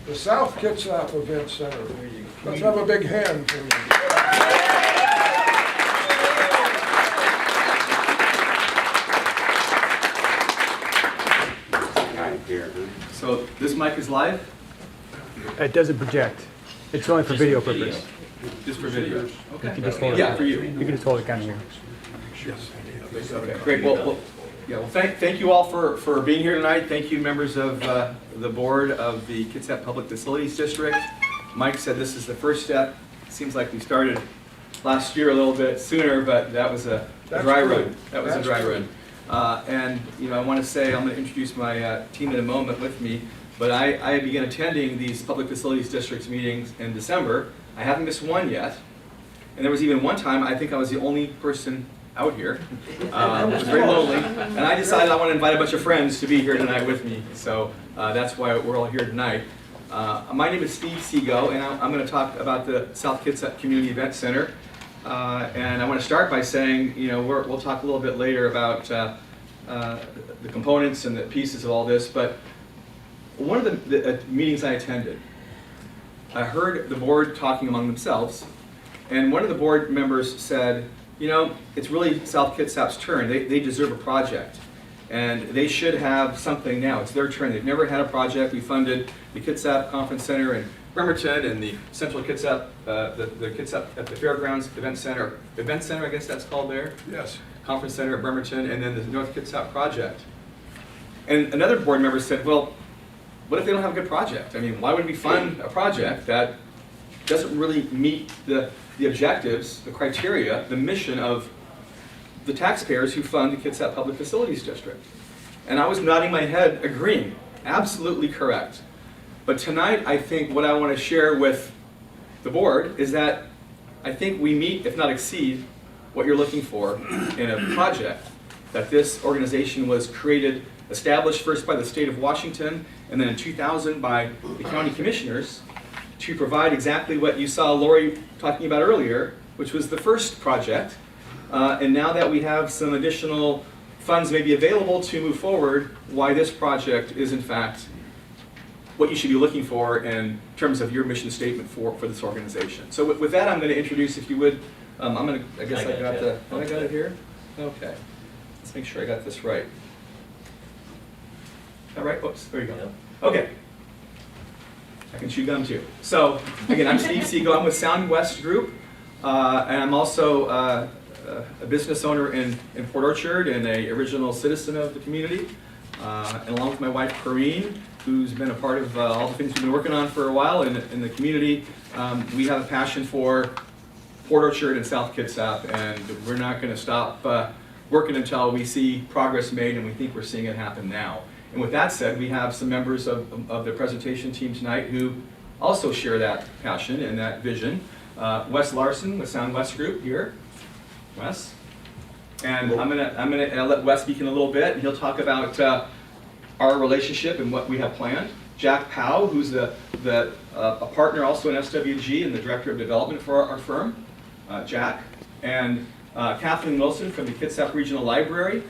the South Kitsap Event Center. Let's have a big hand for you. So this mic is live? It doesn't project. It's only for video purpose. Just for video? You Okay. can just hold it. Yeah, for you. You can just hold it kind of here. Okay, great. Well, thank you all for being here tonight. Thank you, members of the board of the Kitsap Public Facilities District. Mike said this is the first step. Seems like we started last year a little bit sooner, but that was a dry run. That was a dry run. And I want to say, I'm going to introduce my team in a moment with me, but I began attending these Public Facilities Districts meetings in December. I haven't missed one yet. And there was even one time, I think I was the only person out here. It was very lonely. And I decided I want to invite a bunch of friends to be here tonight with me. So that's why we're all here tonight. My name is Steve Seago, and I'm going to talk about the South Kitsap Community Event Center. And I want to start by saying, we'll talk a little bit later about the components and the pieces of all this, but one of the meetings I attended, I heard the board talking among themselves, and one of the board members said, it's really South Kitsap's turn. They deserve a project, and they should have something now. It's their turn. They've never had a project. We funded the Kitsap Conference Center in Bremerton and the Central Kitsap, the Kitsap at the Fairgrounds Event Center, I guess that's called there? Yes. Conference Center at Bremerton, and then the North Kitsap project. And another board member said, well, what if they don't have a good project? I mean, why would we fund a project that doesn't really meet the objectives, the criteria, the mission of the taxpayers who fund the Kitsap Public Facilities District? And I was nodding my head, agreeing, absolutely correct. But tonight, I think what I want to share with the board is that I think we meet, if not exceed, what you're looking for in a project. That this organization was established first by the state of Washington, and then in 2000 by the county commissioners to provide exactly what you saw Lori talking about earlier, which was the first project. And now that we have some additional funds maybe available to move forward, why this project is in fact what you should be looking for in terms of your mission statement for this organization. So with that, I'm going to introduce, if you would, I guess I got it here? Okay. Let's make sure I got this right. Is that right? Oops, there you go. Okay. I can chew gum too. So, again, I'm Steve Seago. I'm with Sound West Group, and I'm also a business owner in Port Orchard and an original citizen of the community. And along with my wife, Corrine, who's been a part of all the things we've been working on for a while in the community, we have a passion for Port Orchard and South Kitsap, and we're not going to stop working until we see progress made, and we think we're seeing it happen now. And with that said, we have some members of the presentation team tonight who also share that passion and that vision. Wes Larson with Sound West Group here. Wes. And I'm gonna let Wes speak in a little bit, and he'll talk about our relationship and what we have planned. Jack Powell, who's a partner also in SWG and the director of development for our firm. Jack. And Kathleen Wilson from the Kitsap Regional Library.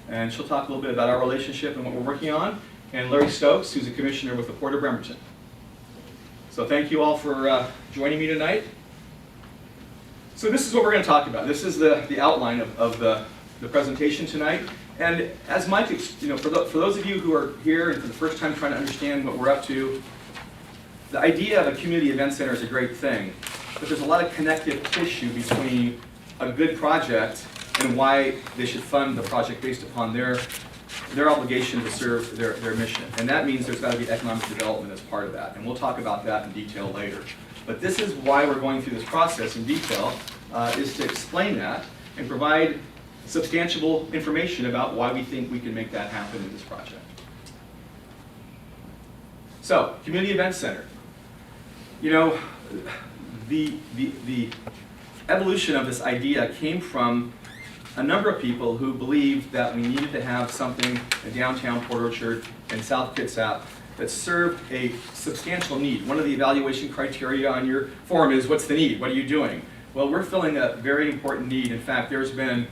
And she'll talk a little bit about our relationship and what we're working on. And Larry Stokes, who's a commissioner with the Port of Bremerton. So thank you all for joining me tonight. So this is what we're going to talk about. This is the outline of the presentation tonight. And as Mike, for those of you who are here and for the first time trying to understand what we're up to, the idea of a community event center is a great thing. But there's a lot of connective tissue between a good project and why they should fund the project based upon their obligation to serve their mission. And that means there's got to be economic development as part of that. And we'll talk about that in detail later. But this is why we're going through this process in detail, is to explain that and provide substantial information about why we think we can make that happen in this project. So, Community Event Center. The evolution of this idea came from a number of people who believed that we needed to have something in downtown Port Orchard and South Kitsap that served a substantial need. One of the evaluation criteria on your form is, what's the need? What are you doing? Well, we're filling a very important need. In fact, there's been,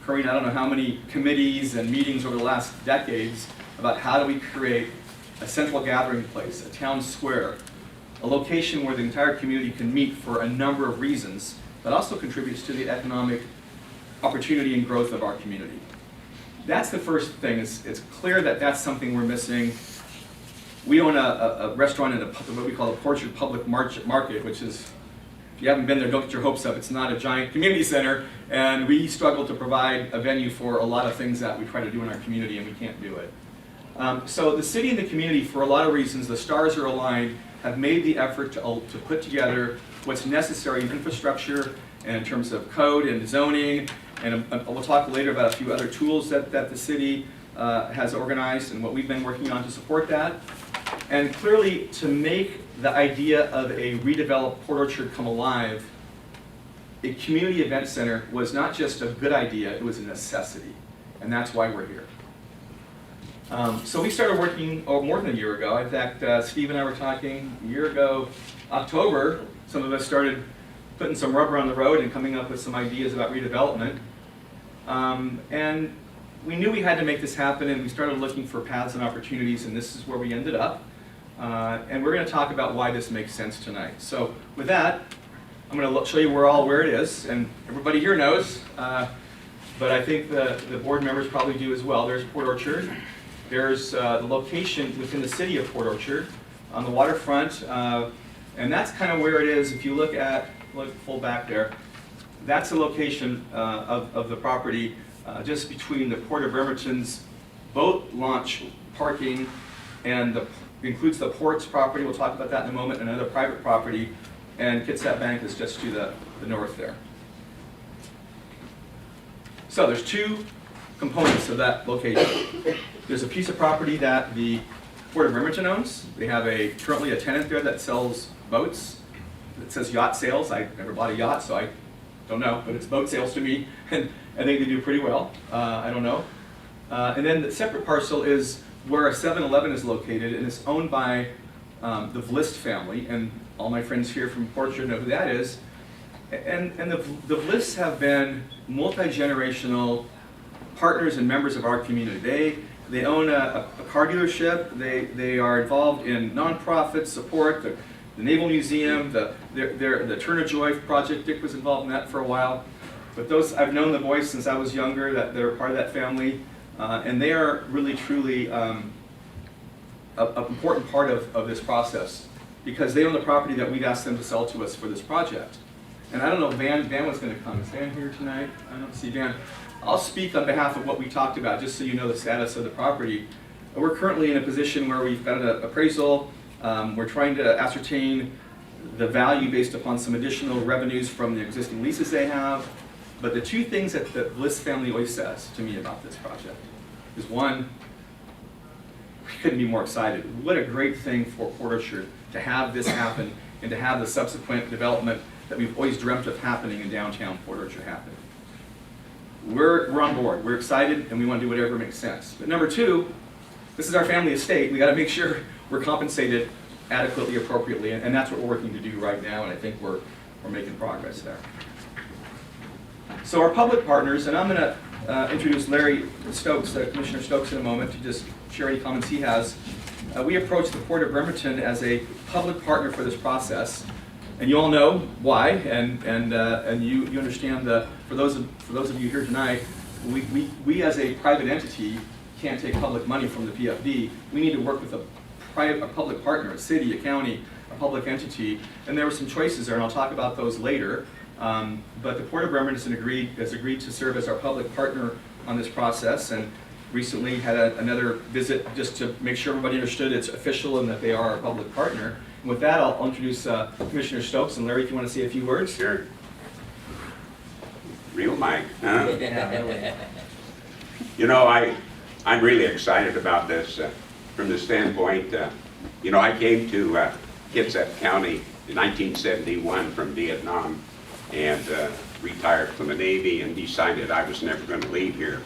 Corrine, I don't know how many committees and meetings over the last decades about how do we create a central gathering place, a town square, a location where the entire community can meet for a number of reasons, but also contributes to the economic opportunity and growth of our community. That's the first thing. It's clear that that's something we're missing. We own a restaurant in what we call a Orchard Public Market, which is, if you haven't been there, don't get your hopes up. It's not a giant community center, and we struggle to provide a venue for a lot of things that we try to do in our community, and we can't do it. So the city and the community, for a lot of reasons, the stars are aligned, have made the effort to put together what's necessary in infrastructure and in terms of code and zoning, and we'll talk later about a few other tools that the city has organized and what we've been working on to support that. And clearly, to make the idea of a redeveloped Port Orchard come alive, a community event center was not just a good idea, it was a necessity. And that's why we're here. So we started working more than a year ago. In fact, Steve and I were talking a year ago, October, some of us started putting some rubber on the road and coming up with some ideas about redevelopment. And we knew we had to make this happen, and we started looking for paths and opportunities, and this is where we ended up. And we're going to talk about why this makes sense tonight. So with that, I'm going to show you where it is, and everybody here knows, but I think the board members probably do as well. There's Port Orchard. There's the location within the city of Port Orchard on the waterfront, and that's kind of where it is. If you look full back there, that's the location of the property just between the Port of Bremerton's boat launch parking and includes the port's property. We'll talk about that in a moment, and another private property, and Kitsap Bank is just to the north there. So there's two components of that location. There's a piece of property that the Port of Bremerton owns. They have currently a tenant there that sells boats. It says yacht sales. I never bought a yacht, so I don't know, but it's boat sales to me, and I think they do pretty well. I don't know. And then the separate parcel is where a 7-Eleven is located, and it's owned by the Vlist family, and all my friends here from Port Orchard know who that is. And the Vlists have been multi-generational partners and members of our community. They own a car dealership. They are involved in nonprofit support, the Naval Museum, the Turner Joy Project. Dick was involved in that for a while. But I've known the boys since I was younger, that they're part of that family. And they are really, truly an important part of this process, because they own the property that we've asked them to sell to us for this project. And I don't know, Van was going to come. Is Van here tonight? I don't see Van. I'll speak on behalf of what we talked about, just so you know the status of the property. We're currently in a position where we've got an appraisal. We're trying to ascertain the value based upon some additional revenues from the existing leases they have. But the two things that the Bliss family always says to me about this project is, one, we couldn't be more excited. What a great thing for Port Orchard to have this happen and to have the subsequent development that we've always dreamt of happening in downtown Port Orchard happen. We're on board. We're excited, and we want to do whatever makes sense. But number two, this is our family estate. We got to make sure we're compensated adequately, appropriately, and that's what we're working to do right now, and I think we're making progress there. So our public partners, and I'm going to introduce Larry Stokes, Commissioner Stokes, in a moment to just share any comments he has. We approached the Port of Bremerton as a public partner for this process, and you all know why, and you understand for those of you here tonight, we as a private entity can't take public money from the PFD. We need to work with a public partner, a city, a county, a public entity, and there were some choices there, and I'll talk about those later. But the Port of Bremerton has agreed to serve as our public partner on this process, and recently had another visit just to make sure everybody understood it's official and that they are our public partner. And with that, I'll introduce Commissioner Stokes, and Larry, if you want to say a few words. Sure. Real mic, huh? You know, I'm really excited about this from the standpoint, you know, I came to Kitsap County in 1971 from Vietnam, and retired from the Navy and decided I was never going to leave here.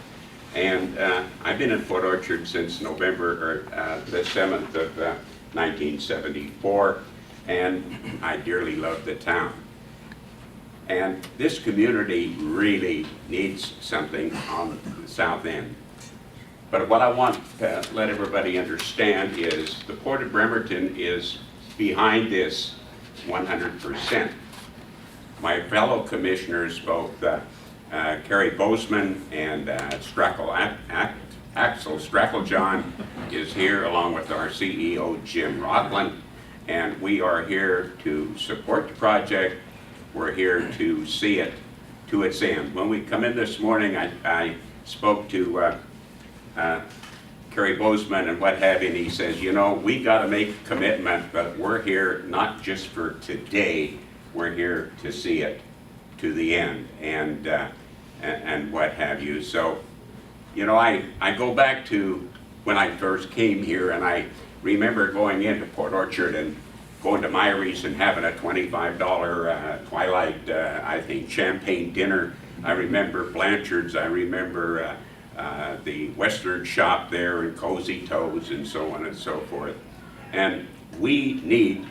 And I've been in Port Orchard since November, or the 7th of 1974, and I dearly love the town. And this community really needs something on the south end. But what I want to let everybody understand is the Port of Bremerton is behind this 100%. My fellow commissioners, both Kerry Bozeman and Axel Stracklejohn is here, along with our CEO, Jim Rockland, and we are here to support the project. We're here to see it to its end. When we come in this morning, I spoke to Kerry Bozeman and what have you, and he says, you know, we got to make a commitment, but we're here not just for today, we're here to see it to the end, and what have you. So, you know, I go back to when I first came here, and I remember going into Port Orchard and going to Meyer's and having a $25 Twilight, I think, champagne dinner. I remember Blanchard's, I remember the Western shop there and Cozy Toes and so on and so forth. And we need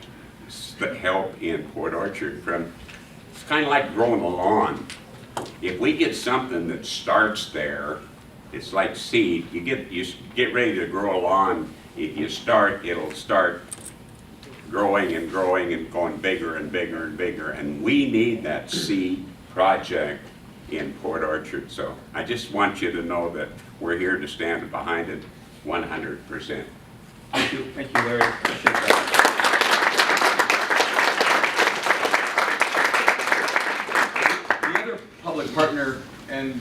help in Port Orchard from, it's kind of like growing a lawn. If we get something that starts there, it's like seed. You get ready to grow a lawn. If you start, it'll start growing and growing and going bigger and bigger and bigger. And we need that seed project in Port Orchard. So I just want you to know that we're here to stand behind it 100%. Thank you, Larry. Appreciate that. The other public partner, and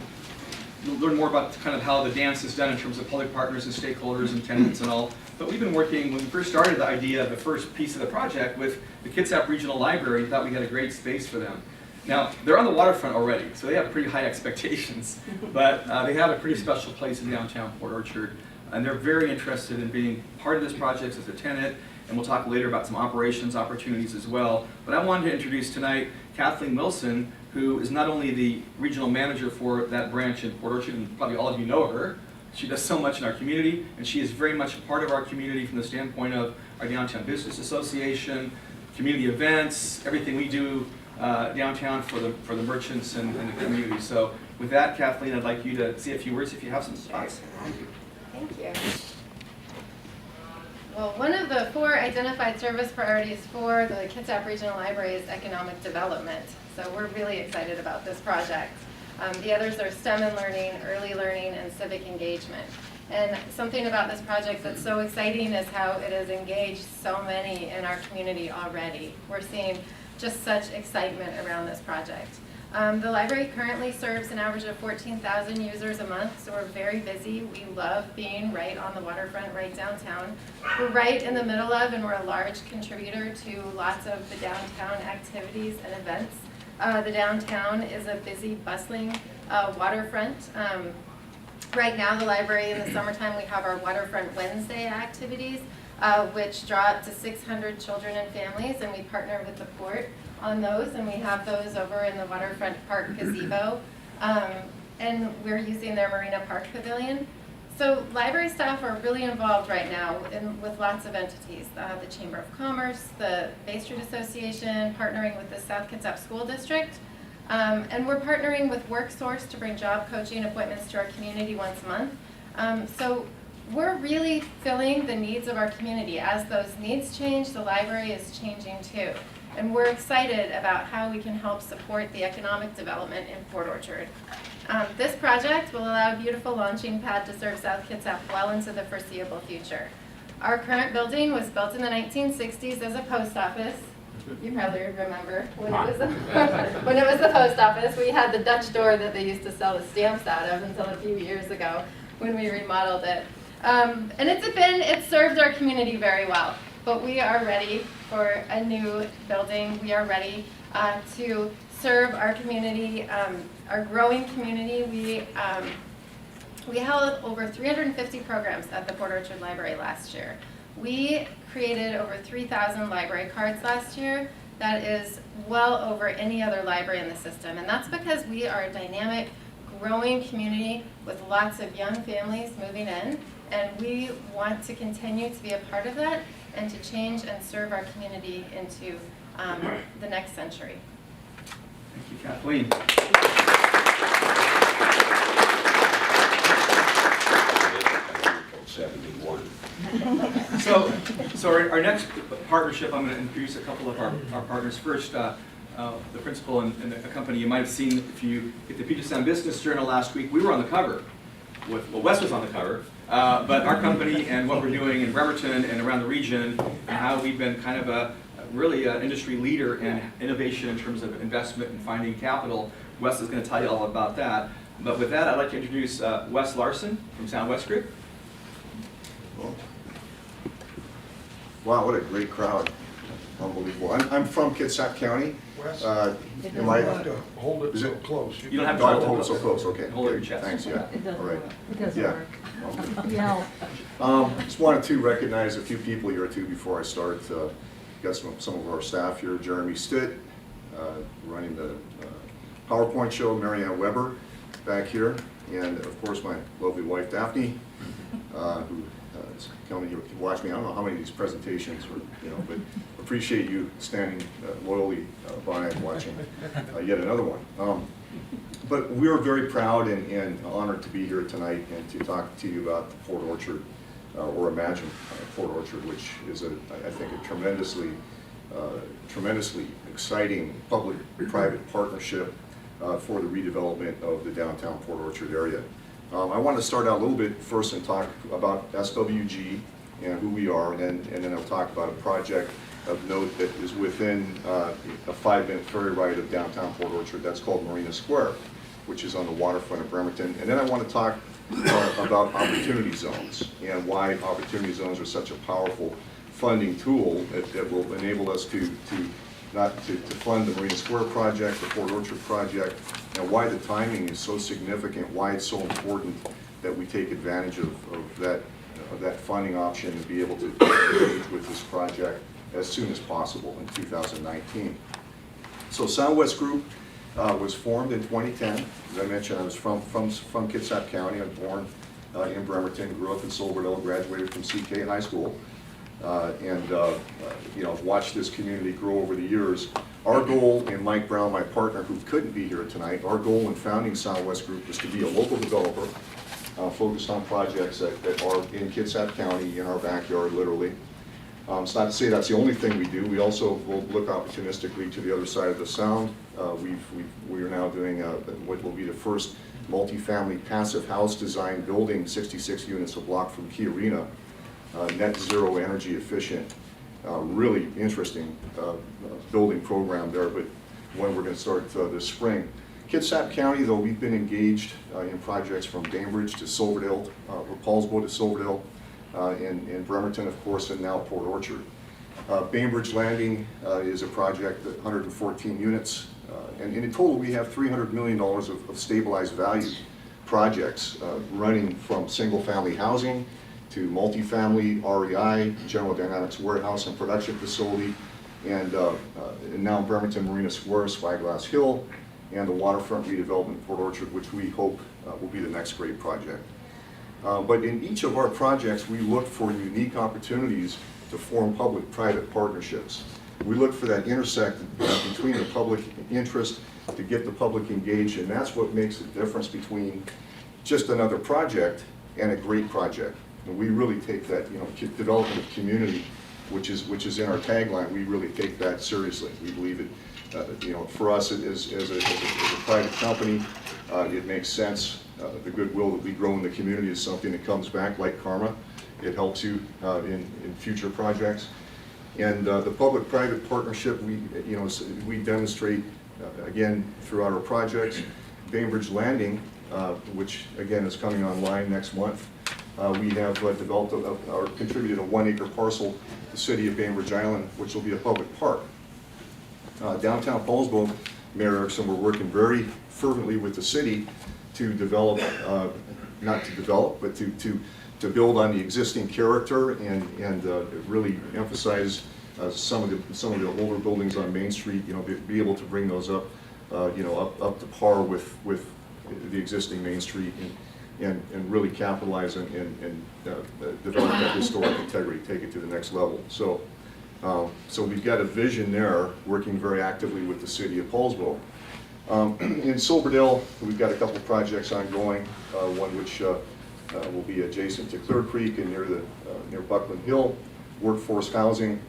you'll learn more about kind of how the dance is done in terms of public partners and stakeholders and tenants and all. But we've been working, when we first started the idea, the first piece of the project, with the Kitsap Regional Library. We thought we had a great space for them. Now, they're on the waterfront already, so they have pretty high expectations. But they have a pretty special place in downtown Port Orchard. And they're very interested in being part of this project as a tenant. And we'll talk later about some operations opportunities as well. But I wanted to introduce tonight Kathleen Wilson, who is not only the regional manager for that branch in Port Orchard, and probably all of you know her. She does so much in our community, and she is very much a part of our community from the standpoint of our Downtown Business Association, community events, everything we do downtown for the merchants and the community. So with that, Kathleen, I'd like you to say a few words if you have some thoughts. Thank you. Well, one of the 4 identified service priorities for the Kitsap Regional Library is economic development. So we're really excited about this project. The others are STEM and learning, early learning, and civic engagement. And something about this project that's so exciting is how it has engaged so many in our community already. We're seeing just such excitement around this project. The library currently serves an average of 14,000 users a month, so we're very busy. We love being right on the waterfront, right downtown. We're right in the middle of, and we're a large contributor to lots of the downtown activities and events. The downtown is a busy, bustling waterfront. Right now, the library, in the summertime, we have our Waterfront Wednesday activities, which draw up to 600 children and families, and we partner with the port on those, and we have those over in the Waterfront Park gazebo, and we're using their Marina Park Pavilion. So library staff are really involved right now with lots of entities, the Chamber of Commerce, the Bay Street Association, partnering with the South Kitsap School District, and we're partnering with WorkSource to bring job coaching appointments to our community once a month. So we're really filling the needs of our community. As those needs change, the library is changing too. And we're excited about how we can help support the economic development in Port Orchard. This project will allow a beautiful launching pad to serve South Kitsap well into the foreseeable future. Our current building was built in the 1960s as a post office. You probably remember when it was the post office. We had the Dutch door that they used to sell the stamps out of until a few years ago when we remodeled it. And it served our community very well. But we are ready for a new building. We are ready to serve our community, our growing community. We held over 350 programs at the Port Orchard Library last year. We created over 3,000 library cards last year. That is well over any other library in the system. And that's because we are a dynamic, growing community with lots of young families moving in. And we want to continue to be a part of that and to change and serve our community into the next century. Thank you, Kathleen. So our next partnership, I'm going to introduce a couple of our partners. First, the principal and a company you might have seen if you get the Puget Sound Business Journal last week. We were on the cover. Well, Wes was on the cover, but our company and what we're doing in Bremerton and around the region, and how we've been kind of a really an industry leader in innovation in terms of investment and finding capital. Wes is going to tell you all about that. But with that, I'd like to introduce Wes Larson from Sound West Group. Wow, what a great crowd. Unbelievable. I'm from Kitsap County. Wes, Am you I? have to hold it Is so it- close. You don't have No, I to hold it so close, okay. Hold it in Good. your chest. Thanks, yeah. It doesn't All right. work. It doesn't Yeah. work. Okay. Yeah. Just wanted to recognize a few people here too before I start. Got some of our staff here. Jeremy Stitt, running the PowerPoint show. Marianne Weber back here. And of course my lovely wife Daphne, who is coming here to watch me. I don't know how many of these presentations were, but appreciate you standing loyally by and watching yet another one. But we are very proud and honored to be here tonight and to talk to you about the Port Orchard, or Imagine Port Orchard, which is, I think, a tremendously exciting public-private partnership for the redevelopment of the downtown Port Orchard area. I want to start out a little bit first and talk about SWG and who we are, and then I'll talk about a project of note that is within a 5-minute ferry ride of downtown Port Orchard. That's called Marina Square, which is on the waterfront of Bremerton. And then I want to talk about opportunity zones and why opportunity zones are such a powerful funding tool that will enable us to fund the Marina Square project, the Port Orchard project, and why the timing is so significant, why it's so important that we take advantage of that funding option and be able to engage with this project as soon as possible in 2019. So Sound West Group was formed in 2010. As I mentioned, I was from Kitsap County. I was born in Bremerton, grew up in Silverdale, graduated from CK High School, and I've watched this community grow over the years. Our goal, and Mike Brown, my partner, who couldn't be here tonight, our goal in founding Sound West Group was to be a local developer focused on projects that are in Kitsap County, in our backyard, literally. It's not to say that's the only thing we do. We also will look opportunistically to the other side of the Sound. We are now doing what will be the first multifamily passive house design building, 66 units a block from Key Arena, net zero energy efficient. Really interesting building program there, but one we're going to start this spring. Kitsap County, though, we've been engaged in projects from Bainbridge to Silverdale, or Paulsbo to Silverdale, in Bremerton, of course, and now Port Orchard. Bainbridge Landing is a project that 114 units, and in total we have $300 million of stabilized value projects running from single-family housing to multifamily, REI, General Dynamics warehouse and production facility, and now Bremerton Marina Square, Spyglass Hill, and the waterfront redevelopment of Port Orchard, which we hope will be the next great project. But in each of our projects, we look for unique opportunities to form public-private partnerships. We look for that intersect between the public interest to get the public engaged, and that's what makes the difference between just another project and a great project. And we really take that, development of community, which is in our tagline. We really take that seriously. We believe it. For us as a private company, it makes sense. The goodwill that we grow in the community is something that comes back like karma. It helps you in future projects. And the public-private partnership, we demonstrate again throughout our projects. Bainbridge Landing, which again is coming online next month. We have developed or contributed a 1-acre parcel to the city of Bainbridge Island, which will be a public park. Downtown Paulsbo, Mayor Erickson, we're working very fervently with the city to develop, not to develop, but to build on the existing character and really emphasize some of the older buildings on Main Street. Be able to bring those up, up to par with the existing Main Street and really capitalize and develop that historic integrity, take it to the next level. So we've got a vision there, working very actively with the city of Paulsbo. In Silverdale, we've got a couple projects ongoing, one which will be adjacent to Clear Creek and near Buckland Hill, workforce housing,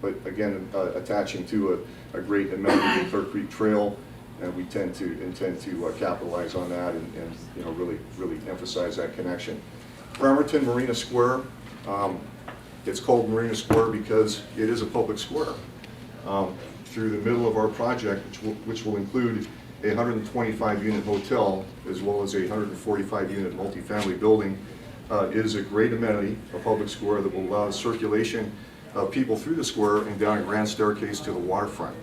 but again, attaching to a great amenity, the Clear Creek Trail, and we intend to capitalize on that and really emphasize that connection. Bremerton Marina Square, it's called Marina Square because it is a public square. Through the middle of our project, which will include a 125-unit hotel as well as a 145-unit multifamily building, is a great amenity, a public square that will allow the circulation of people through the square and down a grand staircase to the waterfront.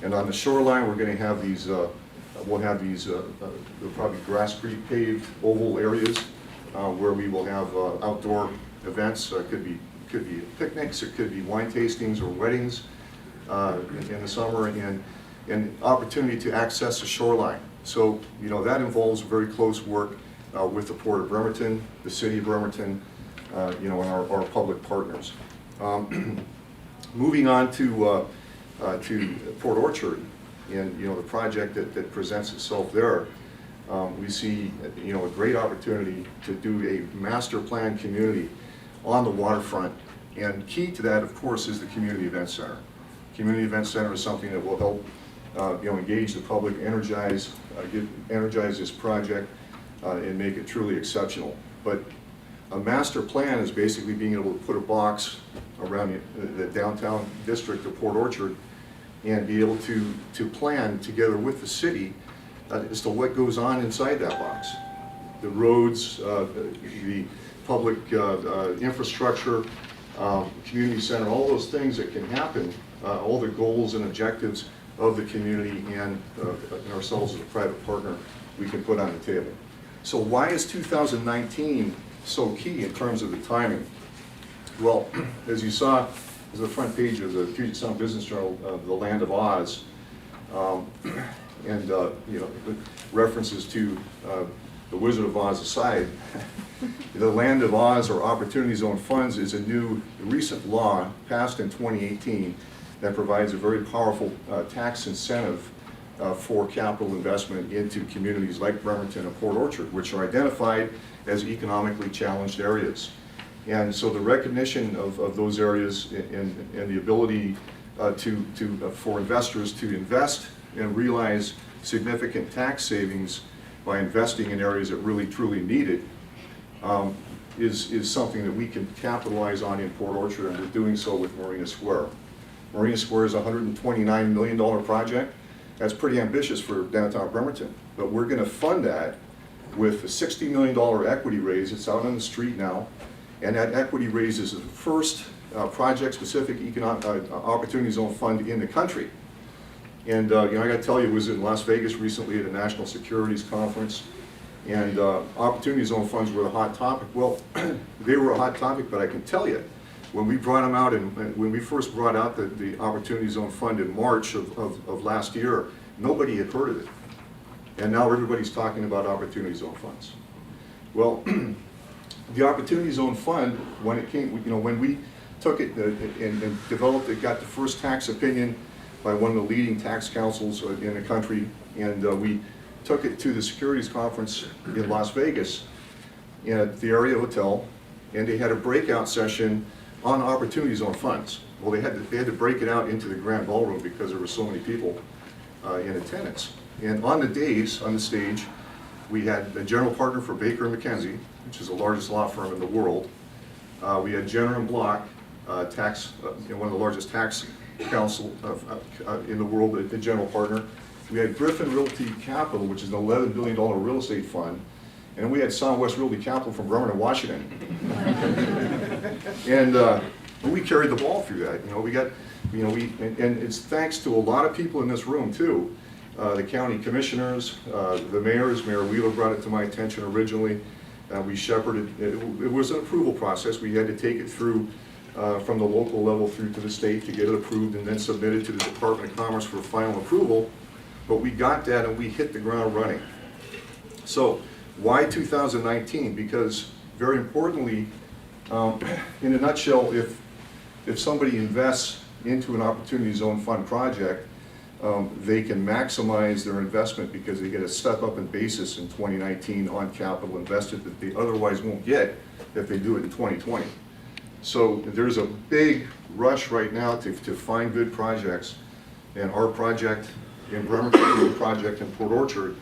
And on the shoreline, we're going to have these, they'll probably grass creek paved oval areas where we will have outdoor events. Could be picnics, it could be wine tastings or weddings in the summer, and opportunity to access the shoreline. So, that involves very close work with the Port of Bremerton, the City of Bremerton, and our public partners. Moving on to Port Orchard and the project that presents itself there, we see a great opportunity to do a master plan community on the waterfront, and key to that, of course, is the Community Event Center. Community Event Center is something that will help engage the public, energize this project, and make it truly exceptional. But a master plan is basically being able to put a box around the downtown district of Port Orchard and be able to plan together with the city as to what goes on inside that box. The roads, the public infrastructure, community center, all those things that can happen, all the goals and objectives of the community and ourselves as a private partner we can put on the table. So why is 2019 so key in terms of the timing? Well, as you saw, as the front page of the Puget Sound Business Journal, The Land of Oz, and references to the Wizard of Oz aside, the Land of Oz, or Opportunity Zone Funds, is a new recent law passed in 2018 that provides a very powerful tax incentive for capital investment into communities like Bremerton and Port Orchard, which are identified as economically challenged areas. And so the recognition of those areas and the ability for investors to invest and realize significant tax savings by investing in areas that really truly need it is something that we can capitalize on in Port Orchard, and we're doing so with Marina Square. Marina Square is a $129 million project. That's pretty ambitious for downtown Bremerton, but we're going to fund that with a $60 million equity raise. It's out on the street now, and that equity raise is the first project-specific economic opportunity zone fund in the country. And I got to tell you, I was in Las Vegas recently at a national securities conference, and opportunity zone funds were a hot topic. Well, they were a hot topic, but I can tell you, when we brought them out, and when we first brought out the opportunity zone fund in March of last year, nobody had heard of it, and now everybody's talking about opportunity zone funds. Well, the opportunity zone fund, when it came, when we took it and developed it, got the first tax opinion by one of the leading tax councils in the country, and we took it to the securities conference in Las Vegas at the Area Hotel, and they had a breakout session on opportunity zone funds. Well, they had to break it out into the grand ballroom because there were so many people in attendance. And on the stage, we had a general partner for Baker McKenzie, which is the largest law firm in the world. We had Jenner and Block, one of the largest tax counsel in the world, the general partner. We had Griffin Realty Capital, which is an $11 billion real estate fund. And we had Southwest Realty Capital from Bremerton, Washington. And we carried the ball through that. And it's thanks to a lot of people in this room too. The county commissioners, the mayors. Mayor Wheeler brought it to my attention originally. We shepherded, it was an approval process. We had to take it through from the local level through to the state to get it approved and then submit it to the Department of Commerce for final approval. But we got that and we hit the ground running. So why 2019? Because very importantly, in a nutshell, if somebody invests into an opportunity zone fund project, they can maximize their investment because they get a step up in basis in 2019 on capital invested that they otherwise won't get if they do it in 2020. So there's a big rush right now to find good projects, and our project in Bremerton, the project in Port Orchard,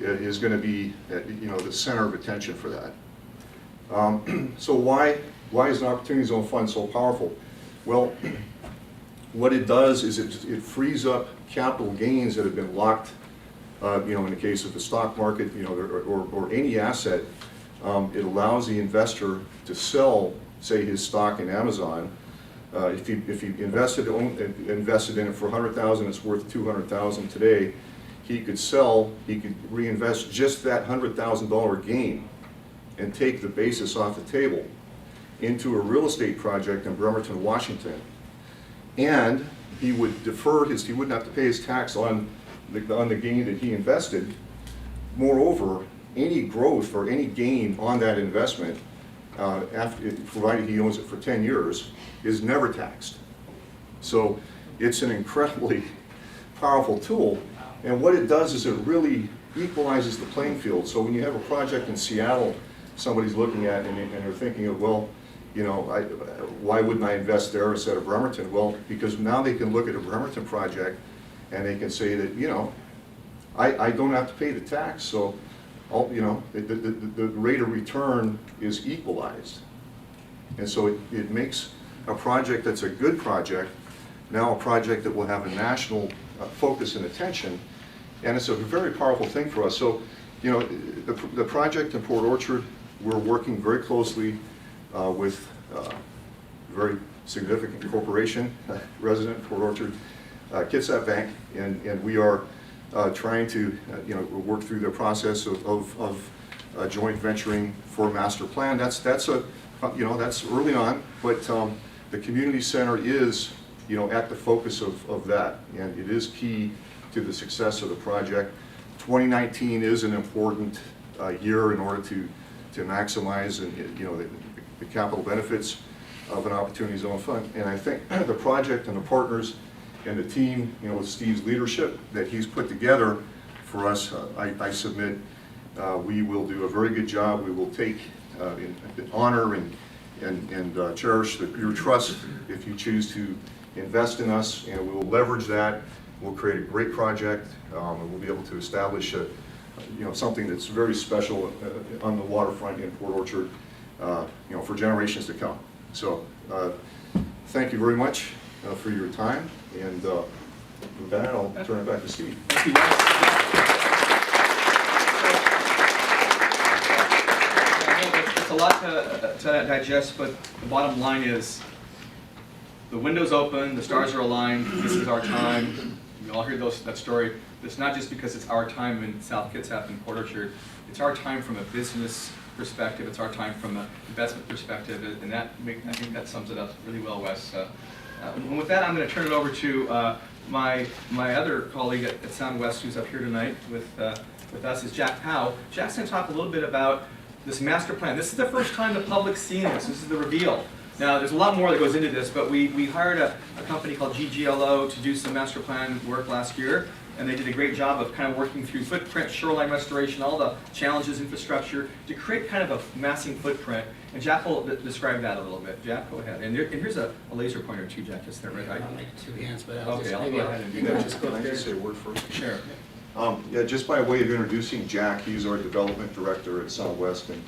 is going to be the center of attention for that. So why is an Opportunity Zone Fund so powerful? Well, what it does is it frees up capital gains that have been locked, in the case of the stock market, or any asset. It allows the investor to sell, say, his stock in Amazon. If he invested in it for $100,000, it's worth $200,000 today. He could sell, he could reinvest just that $100,000 gain and take the basis off the table into a real estate project in Bremerton, Washington. And he would defer he wouldn't have to pay his tax on the gain that he invested. Moreover, any growth or any gain on that investment, provided he owns it for 10 years, is never taxed. So it's an incredibly powerful tool. And what it does is it really equalizes the playing field. So when you have a project in Seattle, somebody's looking at and they're thinking of, well, why wouldn't I invest there instead of Bremerton? Well, because now they can look at a Bremerton project and they can say that, I don't have to pay the tax, so the rate of return is equalized. And so it makes a project that's a good project now a project that will have a national focus and attention, and it's a very powerful thing for us. So, the project in Port Orchard, we're working very closely with a very significant corporation, resident in Port Orchard, Kitsap Bank, and we are trying to work through the process of joint venturing for a master plan. That's early on, but the community center is at the focus of that, and it is key to the success of the project. 2019 is an important year in order to maximize the capital benefits of an Opportunity Zone Fund. And I think the project and the partners and the team, with Steve's leadership that he's put together for us, I submit we will do a very good job. We will take in honor and cherish your trust if you choose to invest in us, and we will leverage that. We'll create a great project, and we'll be able to establish something that's very special on the waterfront in Port Orchard, for generations to come. So, thank you very much for your time, and with that, I'll turn it back to Steve. Thank you, Wes. It's a lot to digest, but the bottom line is the window's open, the stars are aligned, this is our time. We all hear that story. It's not just because it's our time in South Kitsap and Port Orchard. It's our time from a business perspective. It's our time from an investment perspective, and I think that sums it up really well, Wes. And with that, I'm going to turn it over to my other colleague at Sound West, who's up here tonight with us, is Jack Powell. Jack's going to talk a little bit about this master plan. This is the first time the public's seen this. This is the reveal. Now, there's a lot more that goes into this, but we hired a company called GGLO to do some master plan work last year, and they did a great job of kind of working through footprint, shoreline restoration, all the challenges, infrastructure, to create kind of a massing footprint. And Jack will describe that a little bit. Jack, go ahead. And here's a laser pointer too, Jack, just there, right? I don't make two hands, but I'll go ahead and do that. Just go ahead and say a word first. Sure. Yeah, just by way of introducing Jack, he's our development director at Southwest, and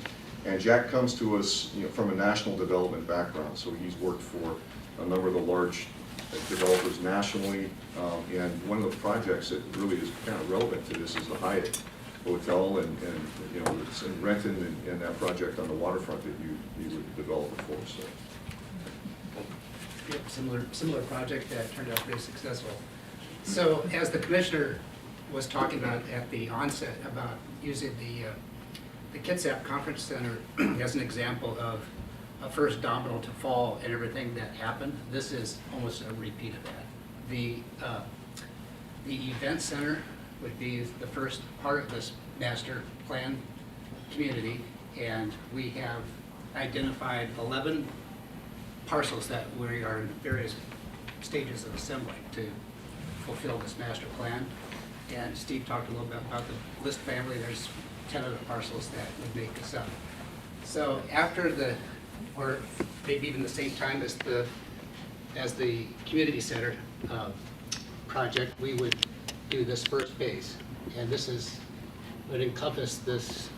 Jack comes to us from a national development background, so he's worked for a number of the large developers nationally, and one of the projects that really is kind of relevant to this is the Hyatt Hotel, and it's in Renton, and that project on the waterfront that you would develop before. So. Yep, similar project that turned out pretty successful. So as the commissioner was talking about at the onset about using the Kitsap Conference Center as an example of a first domino to fall and everything that happened, this is almost a repeat of that. The event center would be the first part of this master plan community, and we have identified 11 parcels that we are in various stages of assembling to fulfill this master plan. And Steve talked a little bit about the List family. There's 10 other parcels that would make this up. So after or maybe even the same time as the community center project, we would do this first phase. And this would encompass this,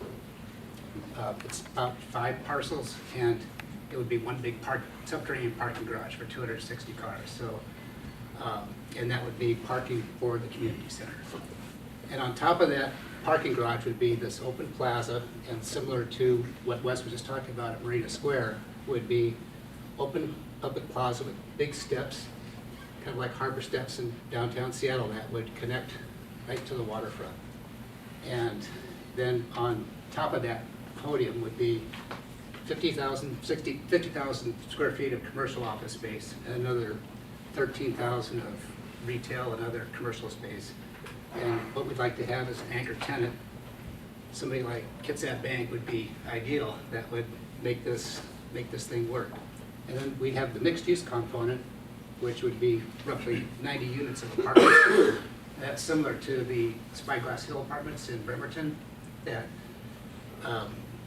it's about 5 parcels, and it would be one big subterranean parking garage for 260 cars. So, and that would be parking for the community center. And on top of that parking garage would be this open plaza, and similar to what Wes was just talking about at Marina Square, would be open public plaza with big steps, kind of like harbor steps in downtown Seattle, that would connect right to the waterfront. And then on top of that podium would be 50,000 square feet of commercial office space, and another 13,000 of retail and other commercial space. And what we'd like to have is an anchor tenant. Somebody like Kitsap Bank would be ideal. That would make this thing work. And then we have the mixed-use component, which would be roughly 90 units of apartments. That's similar to the Spyglass Hill apartments in Bremerton. That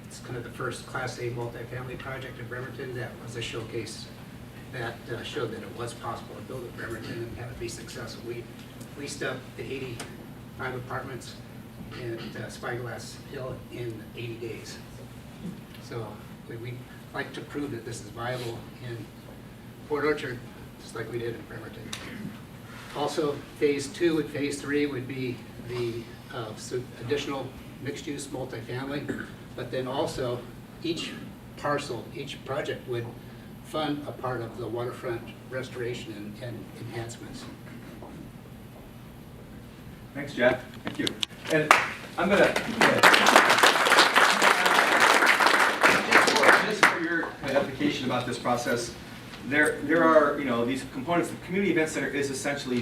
it's kind of the first Class A multifamily project in Bremerton. That was a showcase that showed that it was possible to build in Bremerton and have it be successful. We leased up the 85 apartments in Spyglass Hill in 80 days. So we'd like to prove that this is viable in Port Orchard, just like we did in Bremerton. Also, phase 2 and phase 3 would be the additional mixed-use multifamily, but then also each parcel, each project would fund a part of the waterfront restoration and enhancements. Thanks, Jack. Thank you. And I'm gonna, just for your edification about this process, there are, these components. The community event center is essentially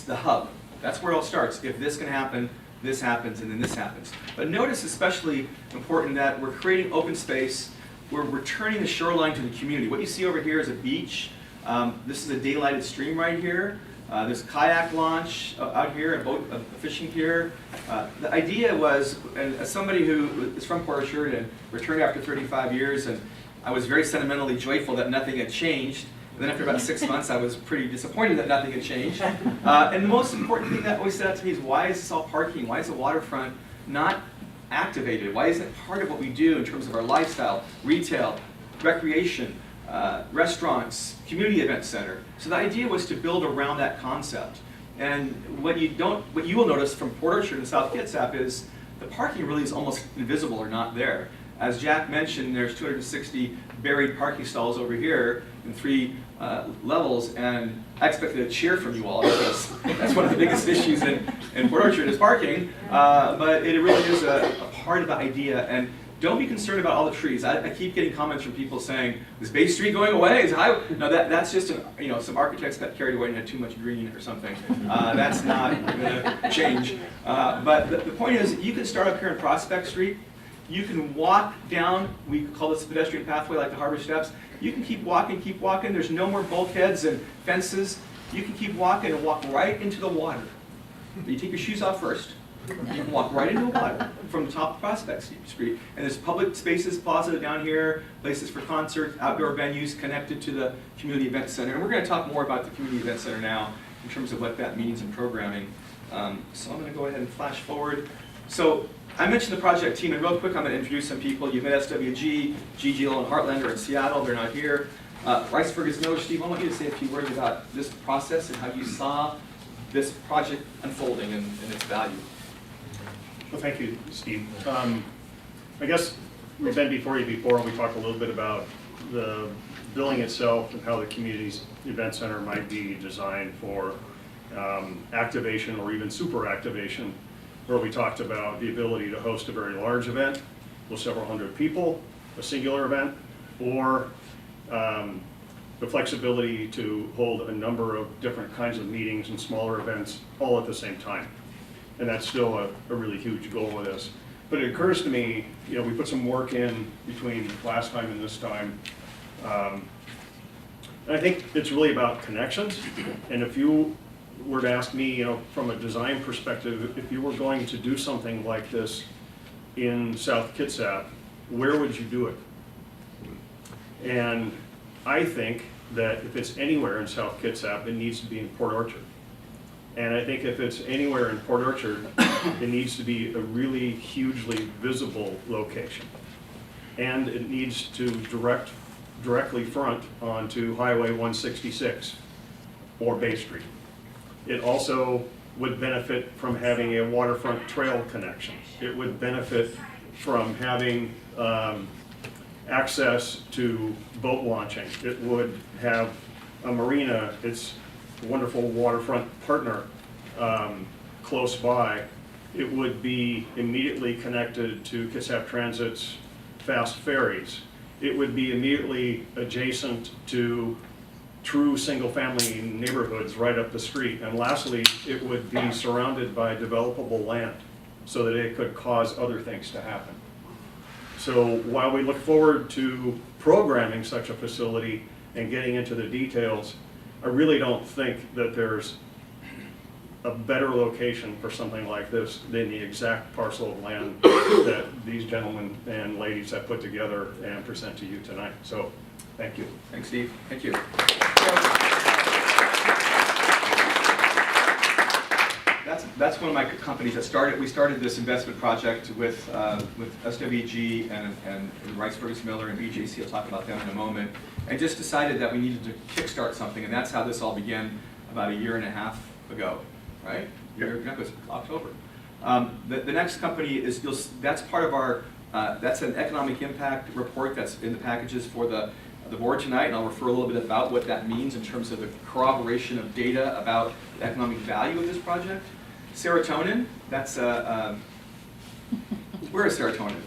the hub. That's where it all starts. If this can happen, this happens, and then this happens. But notice especially important that we're creating open space. We're returning the shoreline to the community. What you see over here is a beach. This is a daylighted stream right here. There's a kayak launch out here, a fishing pier. The idea was, and as somebody who is from Port Orchard and returned after 35 years, and I was very sentimentally joyful that nothing had changed. And then after about 6 months, I was pretty disappointed that nothing had changed. And the most important thing that always stood out to me is, why is this all parking? Why is the waterfront not activated? Why isn't it part of what we do in terms of our lifestyle, retail, recreation, restaurants, community event center? So the idea was to build around that concept. And what you will notice from Port Orchard and South Kitsap is the parking really is almost invisible or not there. As Jack mentioned, there's 260 buried parking stalls over here in 3 levels, and I expected a cheer from you all, because that's one of the biggest issues in Port Orchard is parking, but it really is a part of the idea. And don't be concerned about all the trees. I keep getting comments from people saying, is Bay Street going away? No, that's just some architects got carried away and had too much green or something. That's not going to change. But the point is, you can start up here on Prospect Street. You can walk down, we call this a pedestrian pathway like the harbor steps. You can keep walking, There's no more bulkheads and fences. You can keep walking and walk right into the water. You take your shoes off first. You can walk right into the water from the top of Prospect Street. And there's public spaces, plaza down here, places for concerts, outdoor venues connected to the community event center. And we're going to talk more about the community event center now in terms of what that means in programming. So I'm going to go ahead and flash forward. So I mentioned the project team, and real quick I'm going to introduce some people. You've met SWG, GGL and Heartland are in Seattle, they're not here. Riceburg is no. Steve, I want you to say a few words about this process and how you saw this project unfolding and its value. Well, thank you, Steve. I guess we've been before you before, and we talked a little bit about the building itself and how the community's event center might be designed for activation or even super activation, where we talked about the ability to host a very large event with several hundred people, a singular event, or the flexibility to hold a number of different kinds of meetings and smaller events all at the same time. And that's still a really huge goal with this. But it occurs to me, we put some work in between last time and this time. And I think it's really about connections. And if you were to ask me, from a design perspective, if you were going to do something like this in South Kitsap, where would you do it? And I think that if it's anywhere in South Kitsap, it needs to be in Port Orchard. And I think if it's anywhere in Port Orchard, it needs to be a really hugely visible location. And it needs to directly front onto Highway 166 or Bay Street. It also would benefit from having a waterfront trail connection. It would benefit from having access to boat launching. It would have a marina, its wonderful waterfront partner close by. It would be immediately connected to Kitsap Transit's fast ferries. It would be immediately adjacent to true single-family neighborhoods right up the street. And lastly, it would be surrounded by developable land so that it could cause other things to happen. So while we look forward to programming such a facility and getting into the details, I really don't think that there's a better location for something like this than the exact parcel of land that these gentlemen and ladies have put together and present to you tonight. So, thank you. Thanks, Steve. Thank you. That's one of my companies that started. We started this investment project with SWG and Rice Fergus Miller and BJC. I'll talk about them in a moment. And just decided that we needed to kickstart something, and that's how this all began about 1.5 years ago, right? It was October. The next company is that's part of our. That's an economic impact report that's in the packages for the board tonight, and I'll refer a little bit about what that means in terms of the corroboration of data about the economic value of this project. Serotonin, that's where is serotonin?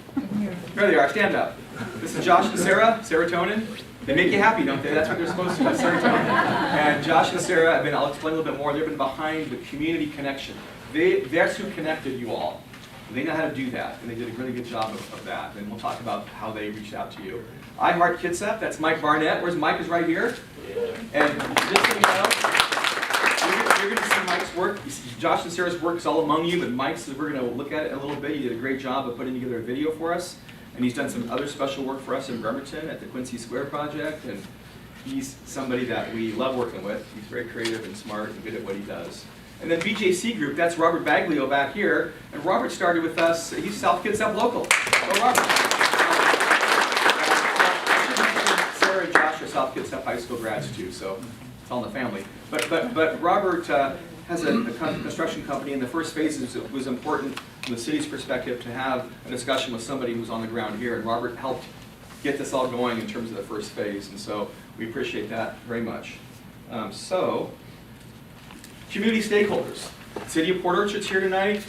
There they are, stand up. This is Josh and Sarah, serotonin. They make you happy, don't they? That's what they're supposed to do, serotonin. And Josh and Sarah have been, I'll explain a little bit more, they've been behind the community connection. That's who connected you all. They know how to do that, and they did a really good job of that. And we'll talk about how they reached out to you. I Heart Kitsap, that's Mike Barnett. Where's Mike? Is right here. And just so you know, you're going to see Mike's work. Josh and Sarah's work is all among you, but Mike's, we're going to look at it a little bit. He did a great job of putting together a video for us. And he's done some other special work for us in Bremerton at the Quincy Square Project. And he's somebody that we love working with. He's very creative and smart and good at what he does. And then BJC Group, that's Robert Baglio back here. And Robert started with us, he's South Kitsap local. So Robert. Sarah and Josh are South Kitsap High School grads too, so it's all in the family. But Robert has a construction company, and the first phase was important from the city's perspective to have a discussion with somebody who's on the ground here. And Robert helped get this all going in terms of the first phase, and so we appreciate that very much. Community stakeholders. City of Port Orchard's here tonight.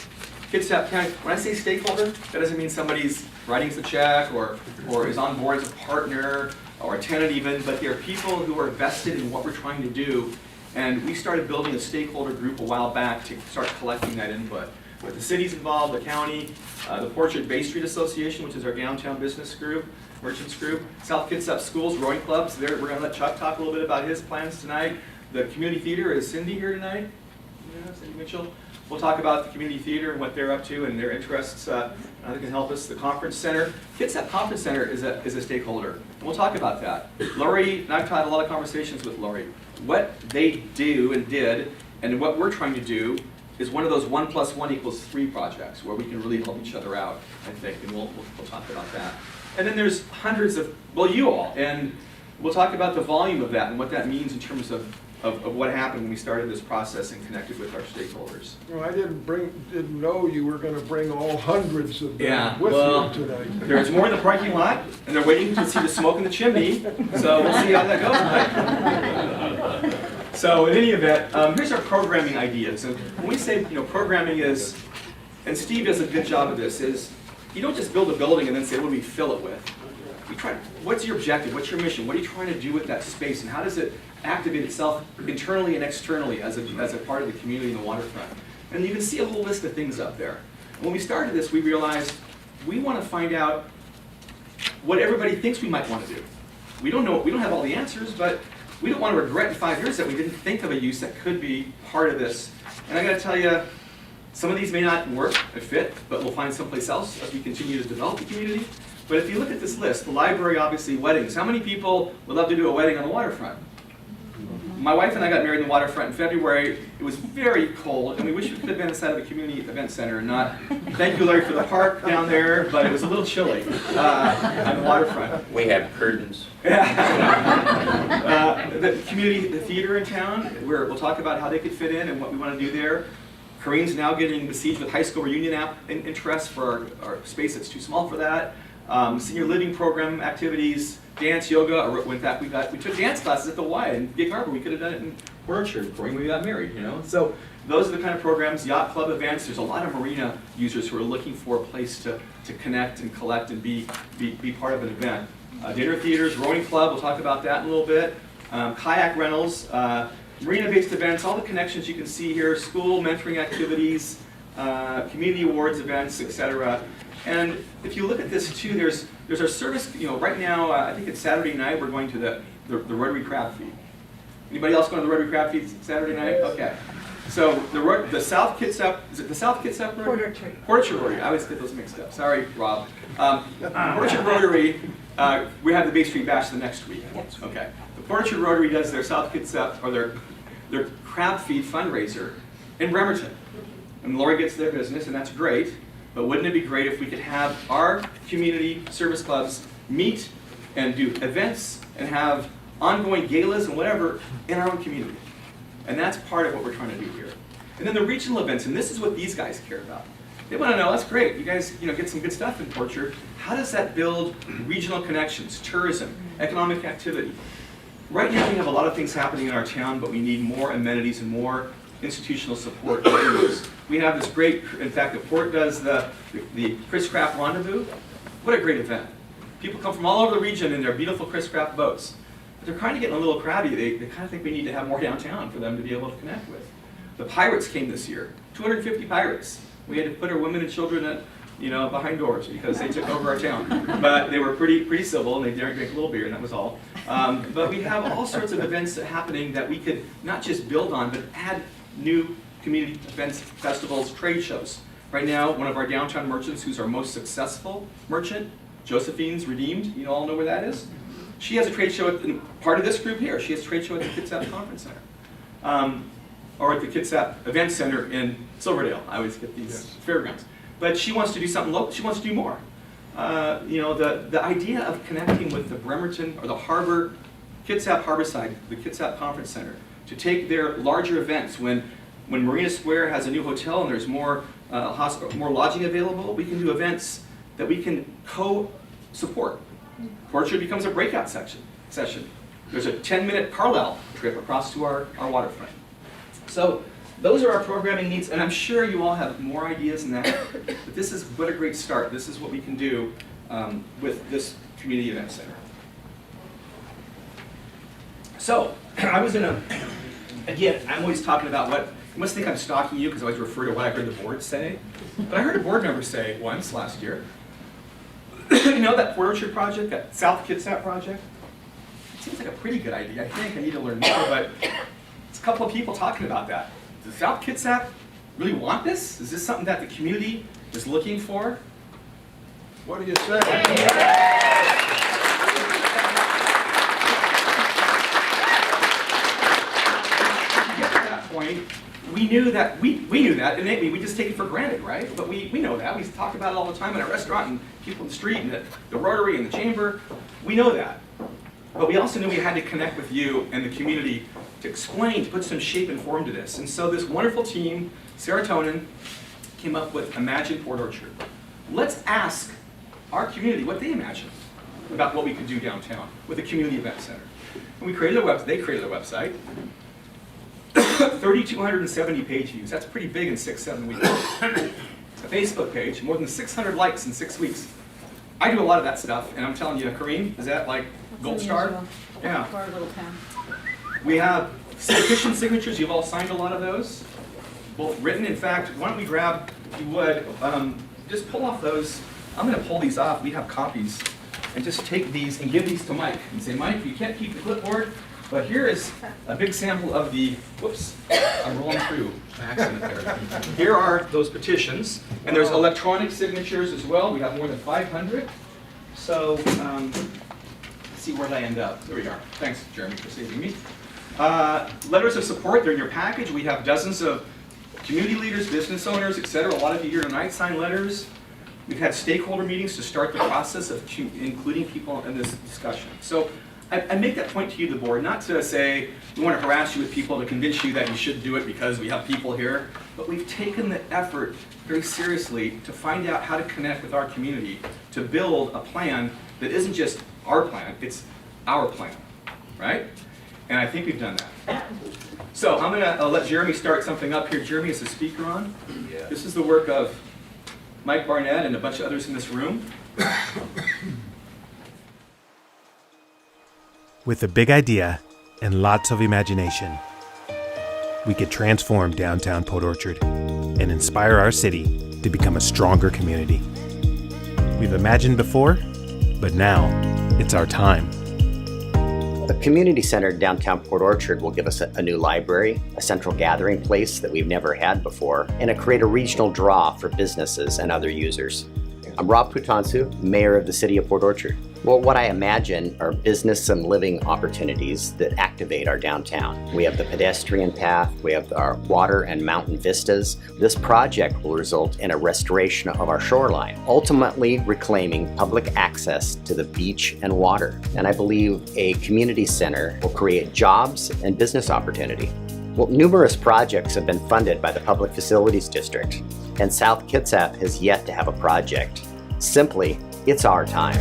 Kitsap County. When I say stakeholder, that doesn't mean somebody's writing us a check or is on board as a partner or a tenant even, but they're people who are vested in what we're trying to do. And we started building a stakeholder group a while back to start collecting that input. With the cities involved, the county, the Port Orchard Bay Street Association, which is our downtown business group, merchants group, South Kitsap Schools, rowing clubs. We're going to let Chuck talk a little bit about his plans tonight. The community theater, is Cindy here tonight? Yeah, Cindy Mitchell. We'll talk about the community theater and what they're up to and their interests. How they can help us. The conference center. Kitsap Conference Center is a stakeholder. And we'll talk about that. Lori, and I've had a lot of conversations with Lori. What they do and did, and what we're trying to do, is one of those 1 + 1 = 3 projects where we can really help each other out, I think, and we'll talk about that. And then there's hundreds of, well, you all, and we'll talk about the volume of that and what that means in terms of what happened when we started this process and connected with our stakeholders. Well, I didn't know you were going to bring all hundreds of them with you tonight. There's more in the parking lot, and they're waiting to see the smoke in the chimney, so we'll see how that goes. So in any event, here's our programming ideas. And when we say, programming is, and Steve does a good job of this, is you don't just build a building and then say, what do we fill it with? What's your objective? What's your mission? What are you trying to do with that space? And how does it activate itself internally and externally as a part of the community in the waterfront? And you can see a whole list of things up there. When we started this, we realized we want to find out what everybody thinks we might want to do. We don't know. We don't have all the answers, but we don't want to regret in 5 years that we didn't think of a use that could be part of this. And I got to tell you, some of these may not work or fit, but we'll find someplace else as we continue to develop the community. But if you look at this list, the library, obviously, weddings. How many people would love to do a wedding on the waterfront? My wife and I got married on the waterfront in February. It was very cold, and we wish we could have been inside of a community event center and not, thank you, Larry, for the park down there, but it was a little chilly on the waterfront. We have curtains. The community the theater in town, where we'll talk about how they could fit in and what we want to do there. Kareen's now getting besieged with high school reunion interest for our space that's too small for that. Senior living program activities, dance, yoga. Or in fact, we took dance classes at the Y in Gig Harbor. We could have done it in Port Orchard before we got married, you know. So those are the kind of programs. Yacht club events. There's a lot of marina users who are looking for a place to connect and collect and be part of an event. Dinner theaters, rowing club. We'll talk about that in a little bit. Kayak rentals, marina-based events. All the connections you can see here. School mentoring activities, community awards events, etc. And if you look at this too, there's our service, you know, right now, I think it's Saturday night, we're going to the Rotary Crab Feed. Anybody else going to the Rotary Crab Feed Saturday night? Okay. So the South Kitsap, is it the South Kitsap Rotary? Port Orchard Rotary. I always get those mixed up. Sorry, Rob. Port Orchard Rotary, we have the Bay Street Bash the next week. Okay. The Port Orchard Rotary does their South Kitsap, or their Crab Feed fundraiser in Bremerton. And Lori gets their business, and that's great. But wouldn't it be great if we could have our community service clubs meet and do events and have ongoing galas and whatever in our own community? And that's part of what we're trying to do here. And then the regional events, and this is what these guys care about. They want to know, that's great, you guys get some good stuff in Port Orchard. How does that build regional connections, tourism, economic activity? Right now we have a lot of things happening in our town, but we need more amenities and more institutional support. We have this great, in fact, the Port does the Chris Craft Rendezvous. What a great event. People come from all over the region in their beautiful Chris Craft boats. But they're kind of getting a little crabby. They kind of think we need to have more downtown for them to be able to connect with. The Pirates came this year, 250 pirates. We had to put our women and children at, behind doors because they took over our town. But they were pretty civil, and they dared drink a little beer, and that was all. But we have all sorts of events happening that we could not just build on, but add new community events, festivals, trade shows. Right now, one of our downtown merchants, who's our most successful merchant, Josephine's Redeemed, you all know where that is? She has a trade show part of this group here. She has a trade show at the Kitsap Conference Center. Or at the Kitsap Event Center in Silverdale. I always get these fairgrounds. But she wants to do something local. She wants to do more. The idea of connecting with the Bremerton or the Harbor, Kitsap Harborside, the Kitsap Conference Center, to take their larger events when Marina Square has a new hotel and there's more lodging available, we can do events that we can co-support. Port Orchard becomes a breakout session. There's a 10-minute Carlisle trip across to our waterfront. So those are our programming needs, and I'm sure you all have more ideas than that, but this is what a great start. This is what we can do with this community event center. So I was again, I'm always talking about you must think I'm stalking you because I always refer to what I heard the board say, but I heard a board member say once last year, that Port Orchard project, that South Kitsap project, it seems like a pretty good idea. I think I need to learn more, but it's a couple of people talking about that. Does South Kitsap really want this? Is this something that the community is looking for? What do you say? Point, we knew that, and maybe we just take it for granted, right? But we know that. We talk about it all the time in a restaurant and people in the street and the Rotary and the Chamber. We know that. But we also knew we had to connect with you and the community to explain, to put some shape and form to this. And so this wonderful team, Serotonin, came up with Imagine Port Orchard. Let's ask our community what they imagine about what we could do downtown with a community event center. And we created they created a website. 3,270 page views. That's pretty big in 6-7 weeks. A Facebook page, more than 600 likes in 6 weeks. I do a lot of that stuff, and I'm telling you, Kareem, is that like gold star? Yeah. For our little town. We have petition signatures. You've all signed a lot of those, both written. In fact, why don't we grab, if you would, just pull off those. I'm going to pull these off. We have copies, and just take these and give these to Mike and say, Mike, you can't keep the clipboard. But here is a big sample of the, whoops, I'm rolling through, accident there. Here are those petitions, and there's electronic signatures as well. We have more than 500. So, let's see where I end up. There we are. Thanks, Jeremy, for saving me. Letters of support, they're in your package. We have dozens of community leaders, business owners, et cetera. A lot of you here tonight signed letters. We've had stakeholder meetings to start the process of including people in this discussion. So I make that point to you, the board, not to say we want to harass you with people to convince you that you should do it because we have people here, but we've taken the effort very seriously to find out how to connect with our community, to build a plan that isn't just our plan, it's our plan, right? And I think we've done that. So I'm going to let Jeremy start something up here. Jeremy is the speaker on. Yeah. This is the work of Mike Barnett and a bunch of others in this room. With a big idea and lots of imagination, we could transform downtown Port Orchard and inspire our city to become a stronger community. We've imagined before, but now it's our time. The community center downtown Port Orchard will give us a new library, a central gathering place that we've never had before, and create a regional draw for businesses and other users. I'm Rob Putansu, Mayor of the City of Port Orchard. Well, what I imagine are business and living opportunities that activate our downtown. We have the pedestrian path, we have our water and mountain vistas. This project will result in a restoration of our shoreline, ultimately reclaiming public access to the beach and water. And I believe a community center will create jobs and business opportunity. Well, numerous projects have been funded by the Public Facilities District, and South Kitsap has yet to have a project. Simply, it's our time.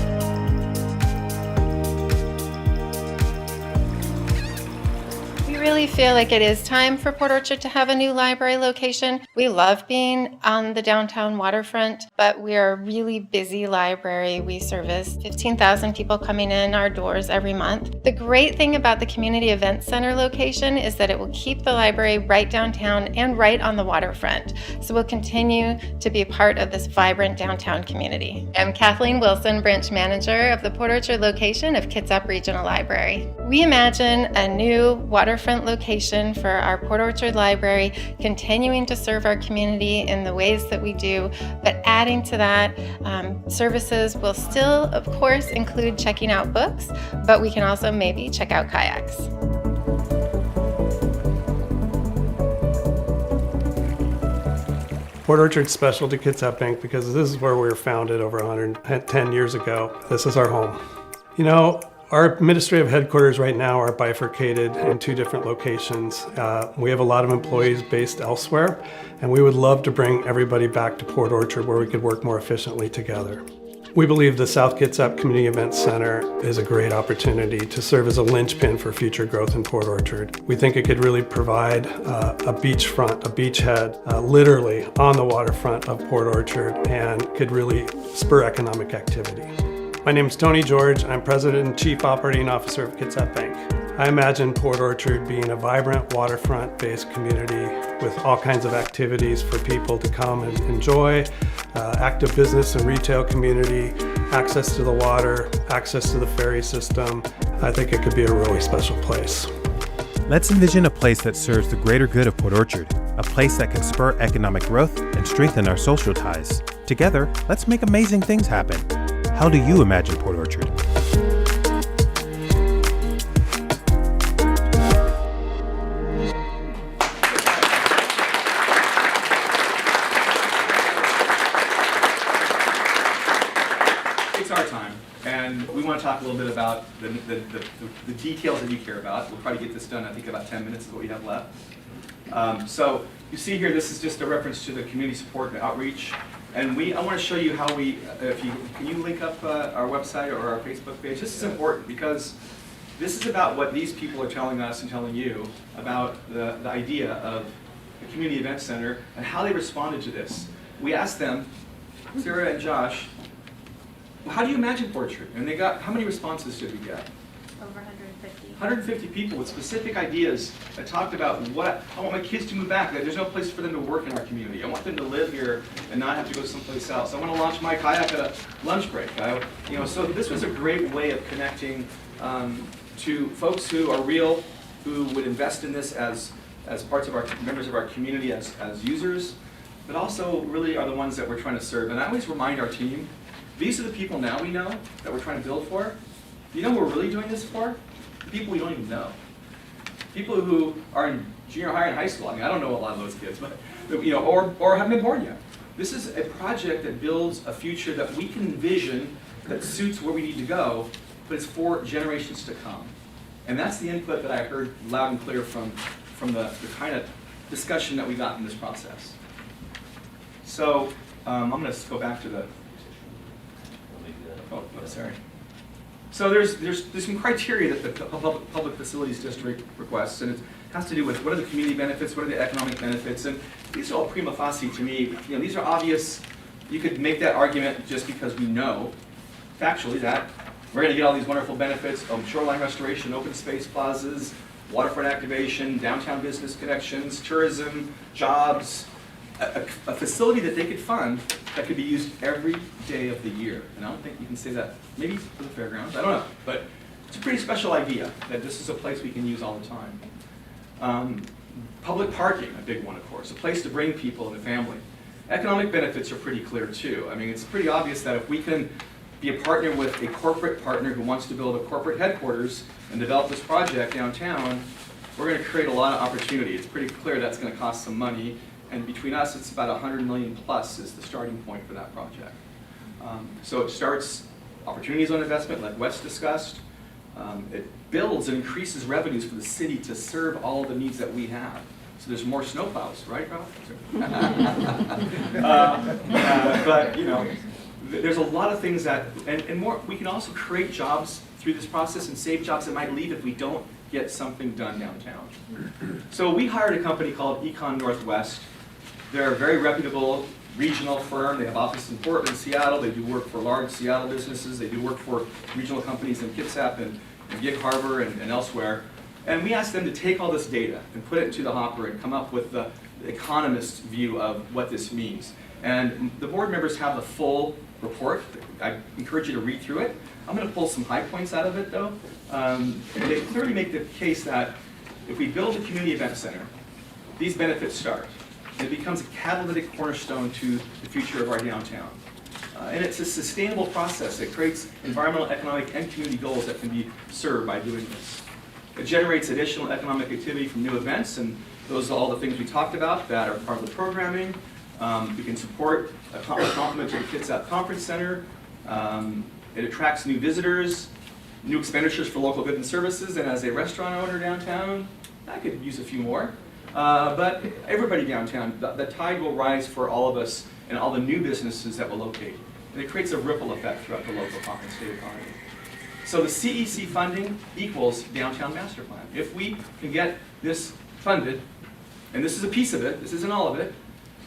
We really feel like it is time for Port Orchard to have a new library location. We love being on the downtown waterfront, but we are a really busy library. We service 15,000 people coming in our doors every month. The great thing about the Community Event Center location is that it will keep the library right downtown and right on the waterfront. So we'll continue to be a part of this vibrant downtown community. I'm Kathleen Wilson, branch manager of the Port Orchard location of Kitsap Regional Library. We imagine a new waterfront location for our Port Orchard Library, continuing to serve our community in the ways that we do, but adding to that, services will still, of course, include checking out books, but we can also maybe check out kayaks. Port Orchard's special to Kitsap Bank because this is where we were founded over 110 years ago. This is our home. You know, our administrative headquarters right now are bifurcated in two different locations. We have a lot of employees based elsewhere, and we would love to bring everybody back to Port Orchard where we could work more efficiently together. We believe the South Kitsap Community Event Center is a great opportunity to serve as a linchpin for future growth in Port Orchard. We think it could really provide a beachfront, a beachhead, literally on the waterfront of Port Orchard, and could really spur economic activity. My name is Tony George. I'm President and Chief Operating Officer of Kitsap Bank. I imagine Port Orchard being a vibrant waterfront-based community with all kinds of activities for people to come and enjoy, active business and retail community, access to the water, access to the ferry system. I think it could be a really special place. Let's envision a place that serves the greater good of Port Orchard, a place that can spur economic growth and strengthen our social ties. Together, let's make amazing things happen. How do you imagine Port Orchard? It's our time, and we want to talk a little bit about the details that you care about. We'll probably get this done, I think, about 10 minutes is what we have left. So you see here, this is just a reference to the community support and outreach. And I want to show you how we, can you link up our website or our Facebook page? This is important because this is about what these people are telling us and telling you about the idea of the Community Event Center and how they responded to this. We asked them, Sarah and Josh, well, how do you imagine Port Orchard? And they got, how many responses did we get? Over 150. 150 people with specific ideas that talked about what I want my kids to move back. That there's no place for them to work in our community. I want them to live here and not have to go someplace else. I want to launch my kayak at a lunch break. So this was a great way of connecting to folks who are real, who would invest in this as parts of our members of our community, as users, but also really are the ones that we're trying to serve. And I always remind our team, these are the people now we know that we're trying to build for. You know who we're really doing this for? The people we don't even know. People who are in junior high and high school. I mean, I don't know a lot of those kids, but or haven't been born yet. This is a project that builds a future that we can envision that suits where we need to go, but it's for generations to come. And that's the input that I heard loud and clear from the kind of discussion that we got in this process. So I'm going to go back to the. Oh, sorry. So there's some criteria that the Public Facilities District requests, and it has to do with what are the community benefits, what are the economic benefits, and these are all prima facie to me. These are obvious. You could make that argument just because we know, factually, that we're going to get all these wonderful benefits of shoreline restoration, open space plazas, waterfront activation, downtown business connections, tourism, jobs, a facility that they could fund that could be used every day of the year. And I don't think you can say that, maybe for the fairgrounds, I don't know. But it's a pretty special idea that this is a place we can use all the time. Public parking, a big one, of course, a place to bring people and the family. Economic benefits are pretty clear, too. I mean, it's pretty obvious that if we can be a partner with a corporate partner who wants to build a corporate headquarters and develop this project downtown, we're going to create a lot of opportunity. It's pretty clear that's going to cost some money. And between us, it's about $100 million plus is the starting point for that project. So it starts opportunities on investment, like Wes discussed. It builds and increases revenues for the city to serve all the needs that we have. So there's more snowplows, right, Ralph? But there's a lot of things that, and more. We can also create jobs through this process and save jobs that might leave if we don't get something done downtown. So we hired a company called Econ Northwest. They're a very reputable regional firm. They have offices in Portland, Seattle. They do work for large Seattle businesses. They do work for regional companies in Kitsap and Gig Harbor and elsewhere. And we asked them to take all this data and put it into the hopper and come up with the economist's view of what this means. And the board members have the full report. I encourage you to read through it. I'm going to pull some high points out of it, though. They clearly make the case that if we build a community event center, these benefits start. It becomes a catalytic cornerstone to the future of our downtown. And it's a sustainable process that creates environmental, economic, and community goals that can be served by doing this. It generates additional economic activity from new events, and those are all the things we talked about that are part of the programming. We can support a complement to the Kitsap Conference Center. It attracts new visitors, new expenditures for local goods and services, and as a restaurant owner downtown, I could use a few more. But everybody downtown, the tide will rise for all of us and all the new businesses that will locate. And it creates a ripple effect throughout the local and state economy. So the CEC funding equals downtown master plan. If we can get this funded, and this is a piece of it, this isn't all of it,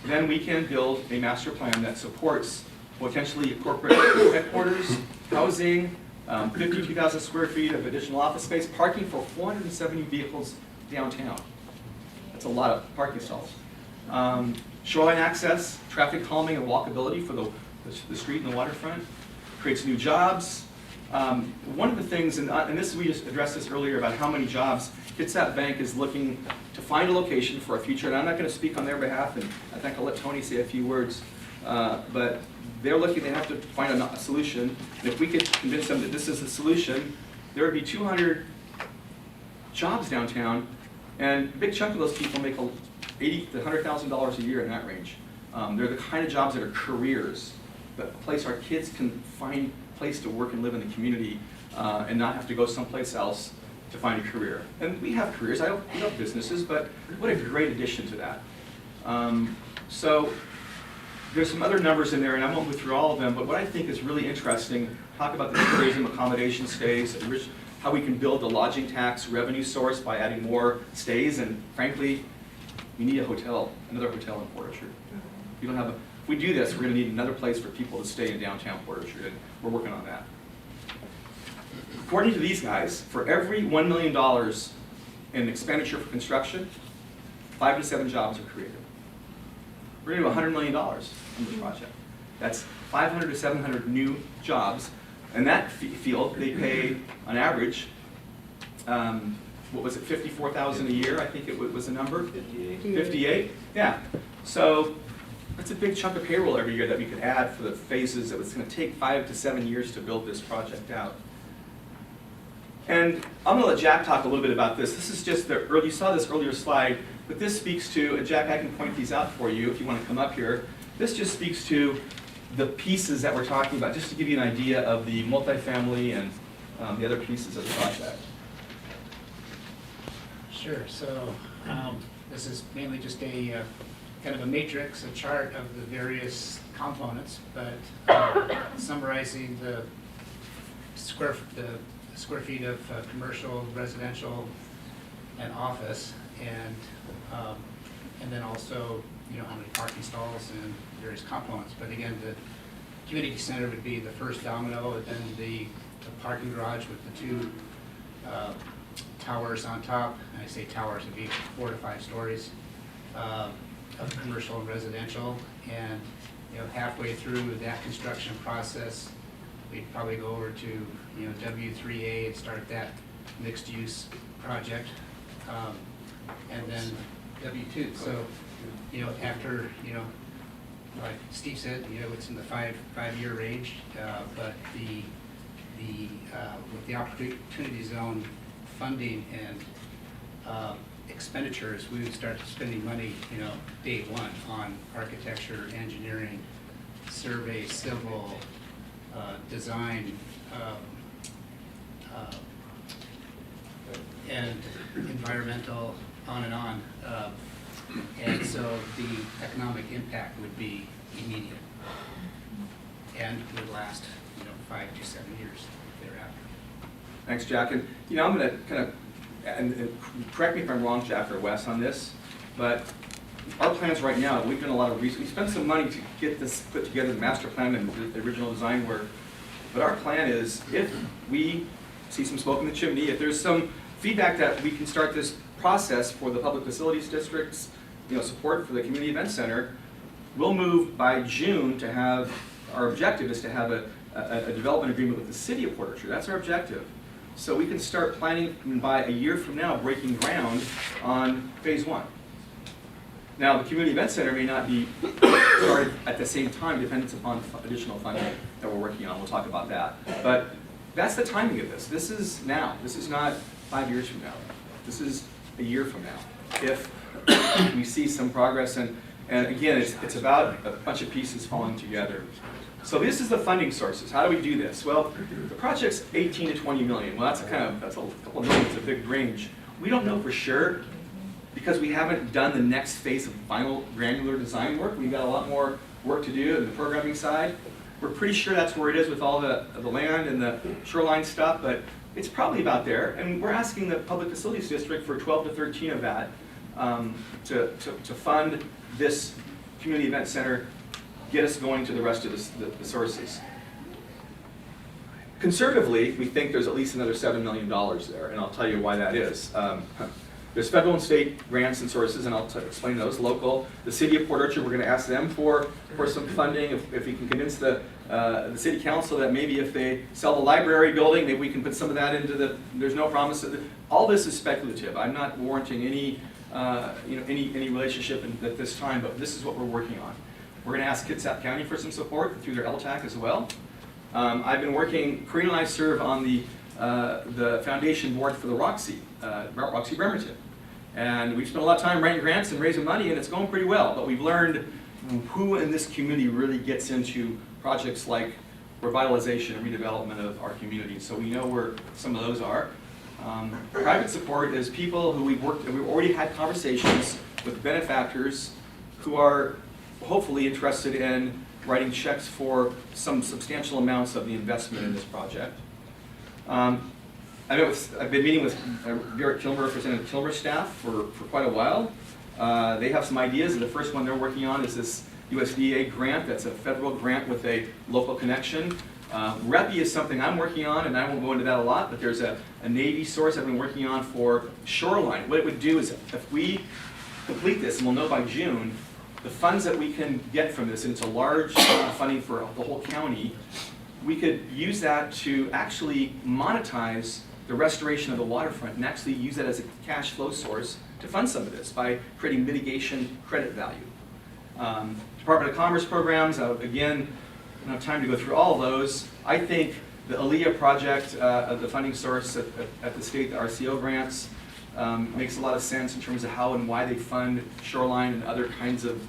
then we can build a master plan that supports potentially corporate headquarters, housing, 52,000 square feet of additional office space, parking for 470 vehicles downtown. That's a lot of parking stalls. Shoreline access, traffic calming and walkability for the street and the waterfront. Creates new jobs. One of the things, and this we just addressed this earlier about how many jobs, Kitsap Bank is looking to find a location for a future, and I'm not going to speak on their behalf, and I think I'll let Tony say a few words, but they're looking, they have to find a solution, and if we could convince them that this is a solution, there would be 200 jobs downtown, and a big chunk of those people make $80,000 to $100,000 a year in that range. They're the kind of jobs that are careers, but a place our kids can find a place to work and live in the community and not have to go someplace else to find a career. And we have careers, we have businesses, but what a great addition to that. So there's some other numbers in there, and I won't go through all of them, but what I think is really interesting, talk about the tourism accommodation stays, how we can build a lodging tax revenue source by adding more stays, and frankly, we need a hotel, another hotel in Port Orchard. If we do this, we're going to need another place for people to stay in downtown Port Orchard, and we're working on that. According to these guys, for every $1 million in expenditure for construction, 5 to 7 jobs are created. We're going to do $100 million on this project. That's 500 to 700 new jobs. In that field, they pay, on average, what was it, 54,000 a year, I think it was the number? 58, yeah. So that's a big chunk of payroll every year that we could add for the phases that was going to take 5 to 7 years to build this project out. And I'm going to let Jack talk a little bit about this. This is just you saw this earlier slide, but this speaks to, and Jack, I can point these out for you if you want to come up here. This just speaks to the pieces that we're talking about, just to give you an idea of the multifamily and the other pieces of the project. Sure, so this is mainly just a kind of a matrix, a chart of the various components, but summarizing the square feet of commercial, residential, and office, and then also, you know, how many parking stalls and various components. But again, the community center would be the first domino, and then the parking garage with the two towers on top. And I say towers, would be 4 to 5 stories of commercial and residential. And you know, halfway through that construction process, we'd probably go over to, you know, W3A and start that mixed use project, and then W2. So, you know, after, you know, like Steve said, you know, it's in the five-year range, but with the opportunity zone funding and expenditures, we would start spending money, you know, day one on architecture, engineering, survey, civil, design, and environmental, on and on. And so the economic impact would be immediate and would last, you know, 5 to 7 years thereafter. Thanks, Jack. And you know, I'm going to kind of, and correct me if I'm wrong, Jack or Wes, on this, but our plans right now, we've done a lot of research. We spent some money to get this put together, the master plan and the original design work. But our plan is, if we see some smoke in the chimney, if there's some feedback that we can start this process for the public facilities districts, you know, support for the community event center, we'll move by June to have, our objective is to have a development agreement with the city of Port Orchard. That's our objective. So we can start planning by a year from now, breaking ground on phase 1. Now, the community event center may not be started at the same time, dependent upon additional funding that we're working on. We'll talk about that. But that's the timing of this. This is now. This is not 5 years from now. This is a year from now. If we see some progress, and again, it's about a bunch of pieces falling together. So this is the funding sources. How do we do this? Well, the project's 18 to 20 million. Well, that's a couple of million. It's a big range. We don't know for sure, because we haven't done the next phase of final granular design work. We've got a lot more work to do on the programming side. We're pretty sure that's where it is with all the land and the shoreline stuff, but it's probably about there. And we're asking the Public Facilities District for 12 to 13 of that to fund this community event center, get us going to the rest of the sources. Conservatively, we think there's at least another $7 million there, and I'll tell you why that is. There's federal and state grants and sources, and I'll explain those. Local, the city of Port Orchard, we're going to ask them for some funding. If we can convince the city council that maybe if they sell the library building, maybe we can put some of that into the. There's no promise. All this is speculative. I'm not warranting any any relationship at this time, but this is what we're working on. We're going to ask Kitsap County for some support through their LTAC as well. I've been working. Karina and I serve on the foundation board for the Roxy Bremerton. And we've spent a lot of time writing grants and raising money, and it's going pretty well. But we've learned who in this community really gets into projects like revitalization and redevelopment of our community. So we know where some of those are. Private support is people who we've already had conversations with benefactors who are hopefully interested in writing checks for some substantial amounts of the investment in this project. I've been meeting with Garrett Kilmer, Representative Kilmer's staff for quite a while. They have some ideas, and the first one they're working on is this USDA grant. That's a federal grant with a local connection. REPI is something I'm working on, and I won't go into that a lot, but there's a Navy source I've been working on for shoreline. What it would do is if we complete this, and we'll know by June, the funds that we can get from this, and it's a large funding for the whole county, we could use that to actually monetize the the restoration of the waterfront and actually use that as a cash flow source to fund some of this by creating mitigation credit value. Department of Commerce programs, again, I don't have time to go through all of those. I think the ALEA project, the funding source at the state, the RCO grants, makes a lot of sense in terms of how and why they fund shoreline and other kinds of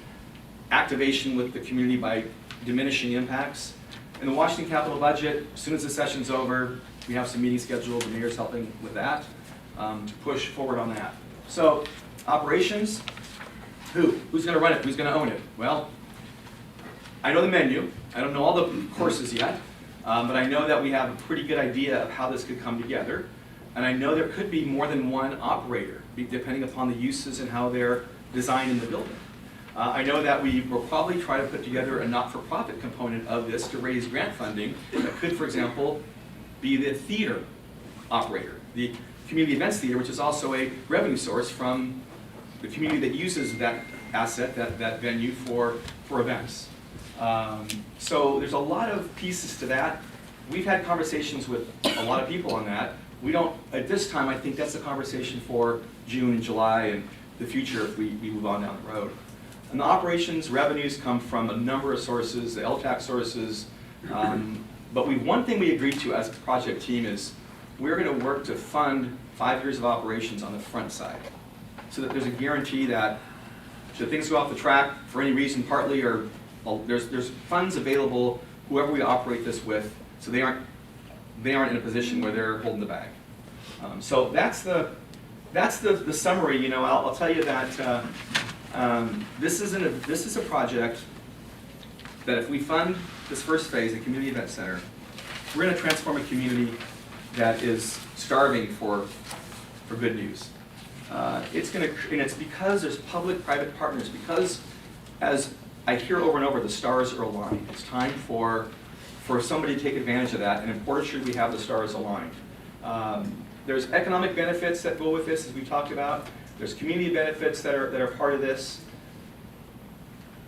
activation with the community by diminishing impacts. In the Washington capital budget, as soon as the session's over, we have some meetings scheduled, the mayor's helping with that, to push forward on that. So, operations, who's gonna run it, who's gonna own it? Well, I know the menu, I don't know all the courses yet, but I know that we have a pretty good idea of how this could come together. And I know there could be more than one operator, depending upon the uses and how they're designed in the building. I know that we will probably try to put together a not-for-profit component of this to raise grant funding that could, for example, be the theater operator, the community events theater, which is also a revenue source from the community that uses that asset, that venue for events. So there's a lot of pieces to that. We've had conversations with a lot of people on that. We don't, at this time, I think that's a conversation for June and July and the future if we move on down the road. And the operations revenues come from a number of sources, the LTAC sources, but one thing we agreed to as a project team is we're going to work to fund 5 years of operations on the front side so that there's a guarantee that should things go off the track for any reason, partly or there's funds available, whoever we operate this with, so they aren't in a position where they're holding the bag. So that's the summary. You know, I'll tell you that this is a project that if we fund this first phase, the community event center, we're going to transform a community that is starving for good news. And it's because there's public-private partners. Because, as I hear over and over, the stars are aligned. It's time for somebody to take advantage of that, and in Port Orchard we have the stars aligned. There's economic benefits that go with this, as we talked about. There's community benefits that are part of this.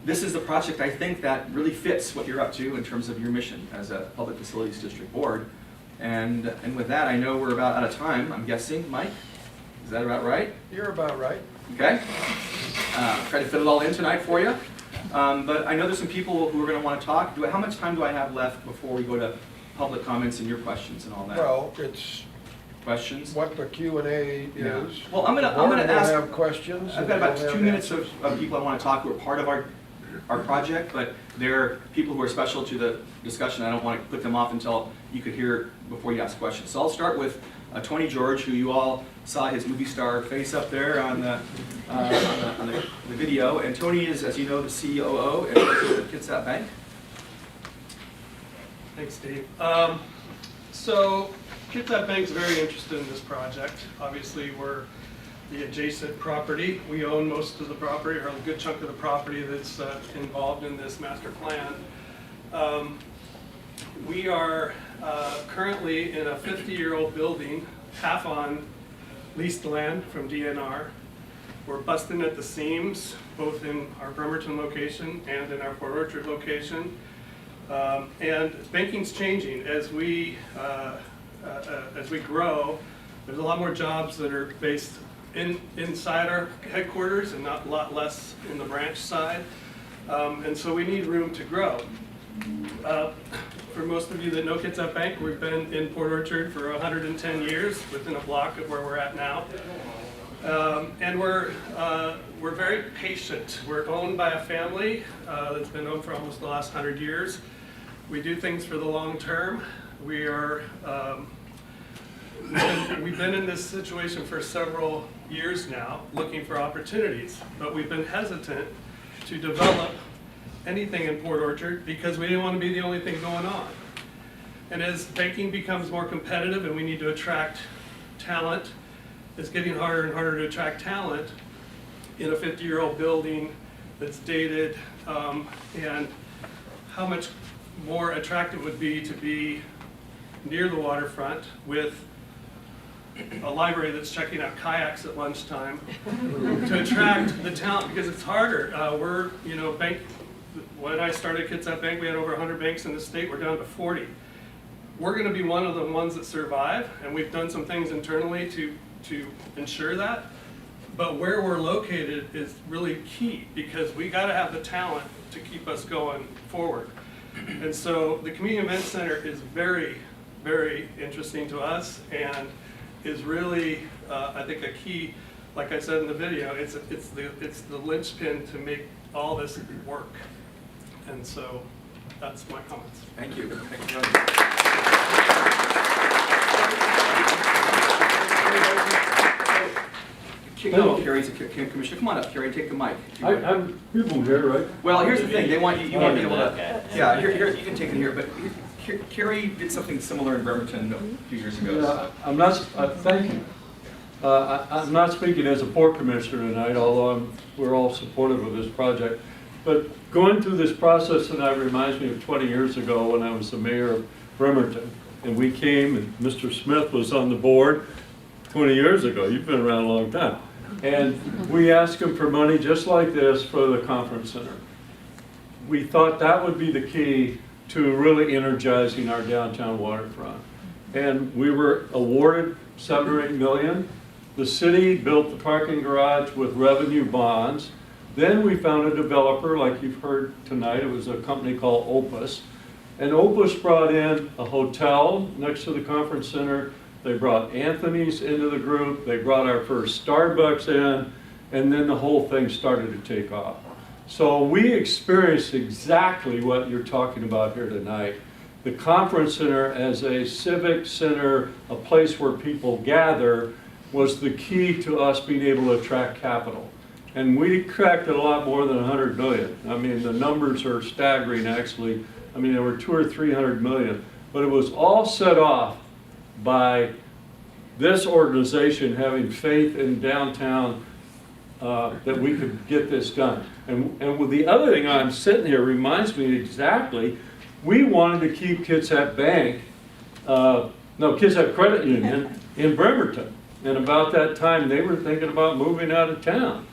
This is the project, I think, that really fits what you're up to in terms of your mission as a Public Facilities District Board. And with that, I know we're about out of time, I'm guessing. Mike, is that about right? You're about right. Okay. Try to fit it all in tonight for you. But I know there's some people who are going to want to talk. How much time do I have left before we go to public comments and your questions and all that? Well, it's Questions? what the Q&A Yeah. is. Well, I'm gonna The board will ask. have questions. I've got and about we'll 2 have minutes answers. of people I want to talk who are part of our project, but they're people who are special to the discussion. I don't want to put them off until you could hear before you ask questions. So I'll start with Tony George, who you all saw his movie star face up there on the video. And Tony is, as you know, the COO at Kitsap Bank. Thanks, Steve. So Kitsap Bank's very interested in this project. Obviously, we're the adjacent property. We own most of the property, or a good chunk of the property that's involved in this master plan. We are currently in a 50-year-old building, half on leased land from DNR. We're busting at the seams, both in our Bremerton location and in our Port Orchard location. And banking's changing as we grow. There's a lot more jobs that are based inside our headquarters and not a lot less in the branch side. And so we need room to grow. For most of you that know Kitsap Bank, we've been in Port Orchard for 110 years, within a block of where we're at now. And we're very patient. We're owned by a family that's been owned for almost the last 100 years. We do things for the long term. We are, we've been in this situation for several years now, looking for opportunities, but we've been hesitant to develop anything in Port Orchard because we didn't want to be the only thing going on. And as banking becomes more competitive and we need to attract talent, it's getting harder and harder to attract talent in a 50-year-old building that's dated, and how much more attractive it would be to be near the waterfront with a library that's checking out kayaks at lunchtime to attract the talent, because it's harder. We're, you know, bank. When I started Kitsap Bank, we had over 100 banks in the state. We're down to 40. we're going to be one of the ones that survive, and we've done some things internally to ensure that. But where we're located is really key, because we got to have the talent to keep us going forward. And so the Community Event Center is very, very interesting to us, and is really, I think, a key. Like I said in the video, it's the linchpin to make all this work. And so that's my comments. Thank you. Thank you very much. No, Carrie's a commissioner. Come on up, Carrie. Take the mic. I'm people here, right? Well, here's the thing. They want you. You want to be able to. Yeah. Here. You can take it here. But Carrie did something similar in Bremerton a few years ago. So. I'm not. Thank you. I'm not speaking as a port commissioner tonight, although we're all supportive of this project. But going through this process tonight reminds me of 20 years ago when I was the mayor of Bremerton, and we came, and Mr. Smith was on the board 20 years ago. You've been around a long time. And we asked him for money just like this for the conference center. We thought that would be the key to really energizing our downtown waterfront. And we were awarded $7 or $8 million. The city built the parking garage with revenue bonds. Then we found a developer, like you've heard tonight. It was a company called Opus. And Opus brought in a hotel next to the conference center. They brought Anthony's into the group. They brought our first Starbucks in. And then the whole thing started to take off. So we experienced exactly what you're talking about here tonight. The conference center as a civic center, a place where people gather, was the key to us being able to attract capital. And we attracted a lot more than 100 million. I mean, the numbers are staggering, actually. I mean, there were 200 or 300 million. But it was all set off by this organization having faith in downtown that we could get this done. And with the other thing, I'm sitting here, reminds me exactly, we wanted to keep Kitsap Bank, Kitsap Credit Union in Bremerton. And about that time, they were thinking about moving out of town.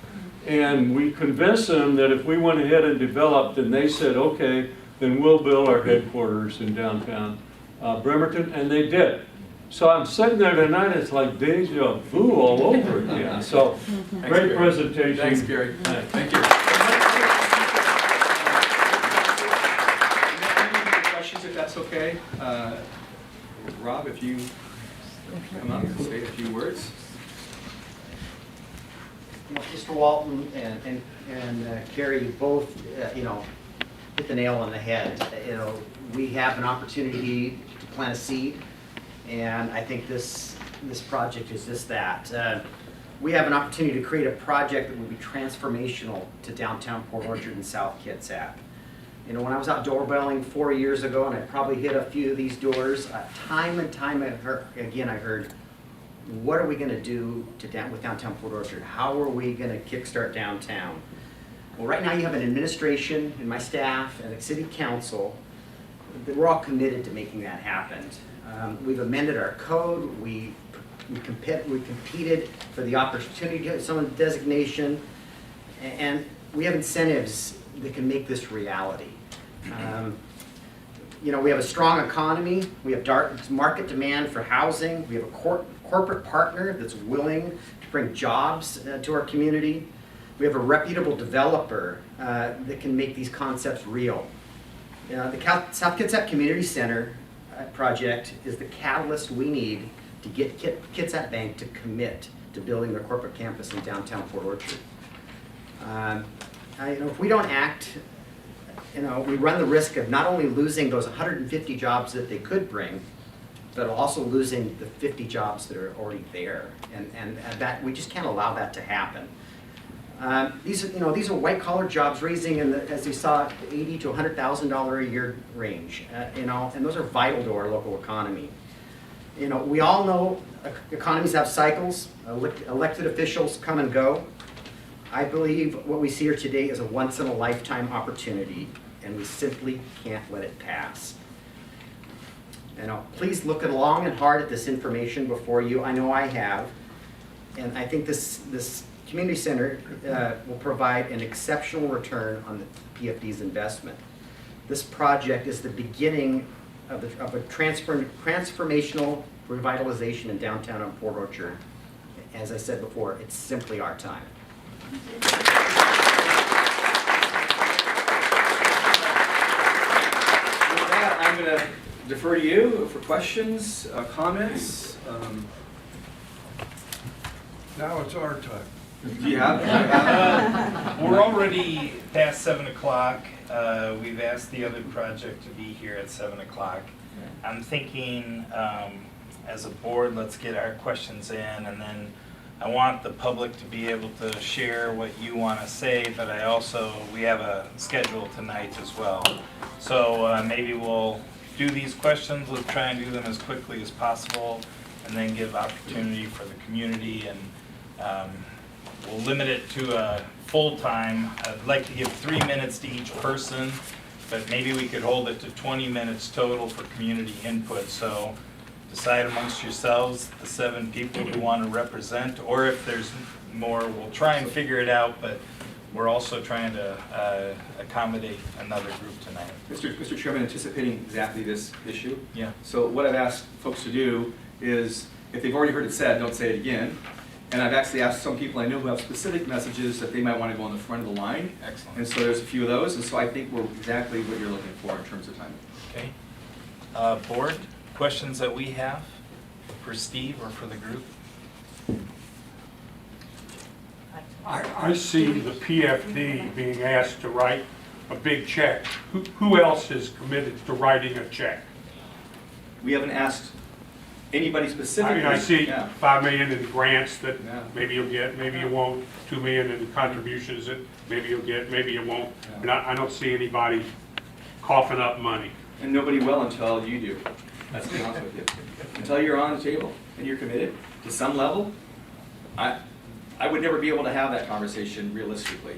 And we convinced them that if we went ahead and developed, and they said, okay, then we'll build our headquarters in downtown Bremerton, and they did. So I'm sitting there tonight, it's like deja vu all over again. So, great presentation. Thanks, Gary. Thank you. Any questions, if that's okay? Rob, if you come up and say a few words. You know, Mr. Walton and Carrie, you both, hit the nail on the head. You know, we have an opportunity to plant a seed, and I think this project is just that. We have an opportunity to create a project that will be transformational to downtown Port Orchard and South Kitsap. You know, when I was out doorbelling 4 years ago, and I probably hit a few of these doors, time and time again I heard, what are we going to do with downtown Port Orchard? How are we going to kickstart downtown? Well, right now you have an administration and my staff and a city council. We're all committed to making that happen. We've amended our code. We competed for the opportunity to get some designation, and we have incentives that can make this reality. We have a strong economy. We have market demand for housing. We have a corporate partner that's willing to bring jobs to our community. We have a reputable developer that can make these concepts real. The South Kitsap Community Center project is the catalyst we need to get Kitsap Bank to commit to building their corporate campus in downtown Port Orchard. If we don't act, we run the risk of not only losing those 150 jobs that they could bring, but also losing the 50 jobs that are already there, and that we just can't allow that to happen. These are white-collar jobs raising, as you saw, $80,000 to $100,000 a year range. And those are vital to our local economy. We all know economies have cycles. Elected officials come and go. I believe what we see here today is a once-in-a-lifetime opportunity, and we simply can't let it pass. Please look long and hard at this information before you. I know I have, and I think this community center will provide an exceptional return on the PFD's investment. This project is the beginning of a transformational revitalization in downtown Port Orchard. As I said before, it's simply our time. With that, I'm going to defer to you for questions, comments. Now it's our time. Do you have? We're already past 7 o'clock. We've asked the other project to be here at 7 o'clock. I'm thinking, as a board, let's get our questions in, and then I want the public to be able to share what you want to say, but we have a schedule tonight as well. So maybe we'll do these questions, let's try and do them as quickly as possible, and then give opportunity for the community, and we'll limit it to a full time. I'd like to give 3 minutes to each person, but maybe we could hold it to 20 minutes total for community input. So decide amongst yourselves, the 7 people who want to represent, or if there's more, we'll try and figure it out, but we're also trying to accommodate another group tonight. Mr. Chairman, anticipating exactly this issue. Yeah. So what I've asked folks to do is, if they've already heard it said, don't say it again. And I've actually asked some people I know who have specific messages that they might want to go on the front of the line. Excellent. And so there's a few of those, and so I think we're exactly what you're looking for in terms of time. Okay. Board, questions that we have for Steve or for the group? I see the PFD being asked to write a big check. Who else is committed to writing a check? We haven't asked anybody I specifically. mean, I see Yeah. 5 million in grants that Yeah. maybe you'll get, maybe you won't, 2 million in contributions that maybe you'll get, maybe you won't. Yeah. And I don't see anybody coughing up money. And nobody will until you do. That's to be honest with you. Until you're on the table and you're committed to some level, I would never be able to have that conversation realistically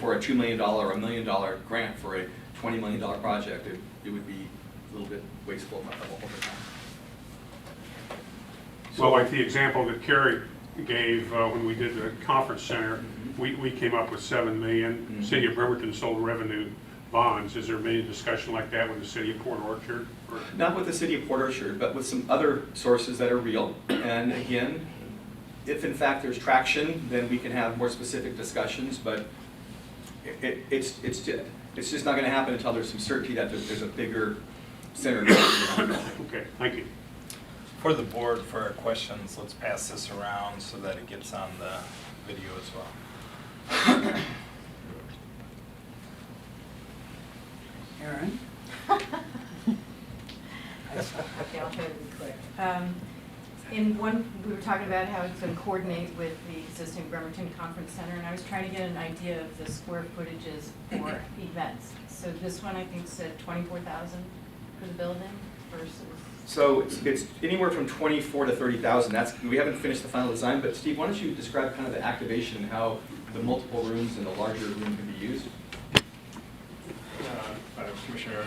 for a $2 million or $1 million grant for a $20 million project. It would be a little bit wasteful over time. Well, like the example that Kerry gave when we did the conference center, we came up with 7 million. City of Bremerton sold revenue bonds. Is there any discussion like that with the city of Port Orchard? Or? Not with the city of Port Orchard, but with some other sources that are real. And again, if in fact there's traction, then we can have more specific discussions, but it's just not going to happen until there's some certainty that there's a bigger center. Okay, thank you. For the board, for our questions, let's pass this around so that it gets on the video as well. Aaron? Okay, I'll try to be quick. In one, we were talking about how it's going to coordinate with the existing Bremerton Conference Center, and I was trying to get an idea of the square footages for events. So this one, I think, said 24,000 for the building versus... So it's anywhere from 24 to 30,000. We haven't finished the final design, but Steve, why don't you describe kind of the activation and how the multiple rooms and the larger room can be used? Commissioner,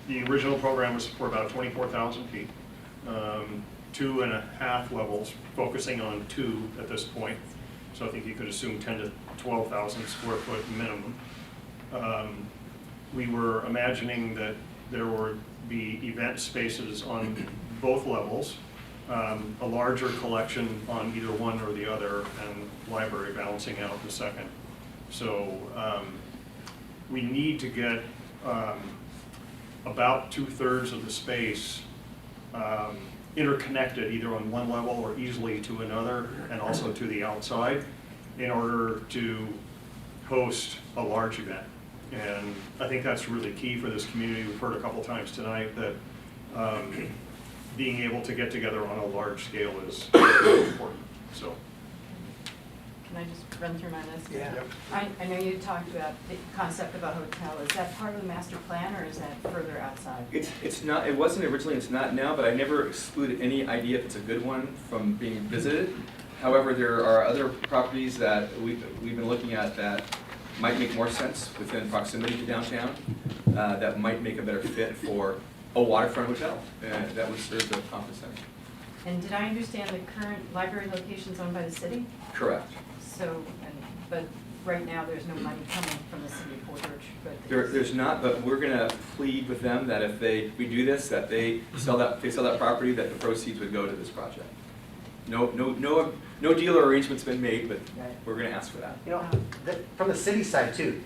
the original program was for about 24,000 feet, 2.5 levels, focusing on 2 at this point. So I think you could assume 10 to 12,000 square foot minimum. We were imagining that there would be event spaces on both levels, a larger collection on either one or the other, and library balancing out the second. So we need to get about 2/3 of the space interconnected either on one level or easily to another, and also to the outside, in order to host a large event. And I think that's really key for this community. We've heard a couple times tonight that being able to get together on a large scale is really important. So. Can I just run through my list? Yeah. Yep. I know you talked about the concept of a hotel. Is that part of the master plan, or is that further outside? It's not. It wasn't originally. It's not now. But I never exclude any idea if it's a good one from being visited. However, there are other properties that we've been looking at that might make more sense within proximity to downtown. That might make a better fit for a waterfront hotel that would serve the conference center. And did I understand the current library location is owned by the city? Correct. So, and but right now there's no money coming from the city of Port Orchard. But There's not, but we're gonna plead with them that if we do this, that they sell that property, that the proceeds would go to this project. No deal or arrangement's been made, but we're gonna ask for that. You know, from the city side too,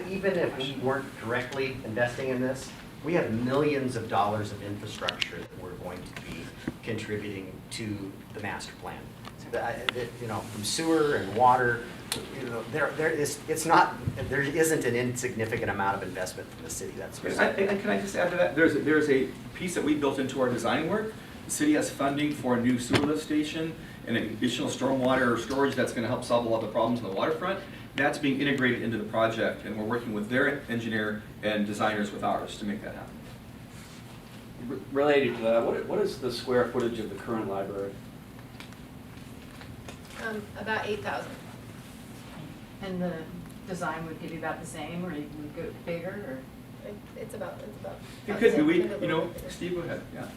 even if we weren't directly investing in this, we have millions of dollars of infrastructure that we're going to be contributing to the master plan. You know, from sewer and water, you know, there isn't an insignificant amount of investment from the city. That's for And can I just add to that? There's a piece that we built into our design work. The city has funding for a new sewer lift station and additional stormwater storage that's going to help solve a lot of the problems on the waterfront. That's being integrated into the project, and we're working with their engineer and designers with ours to make that happen. Related to that, what is the square footage of the current library? About 8,000. And the design would be about the same, or you would go bigger, or? It's about. It could be, Steve, go ahead, yeah.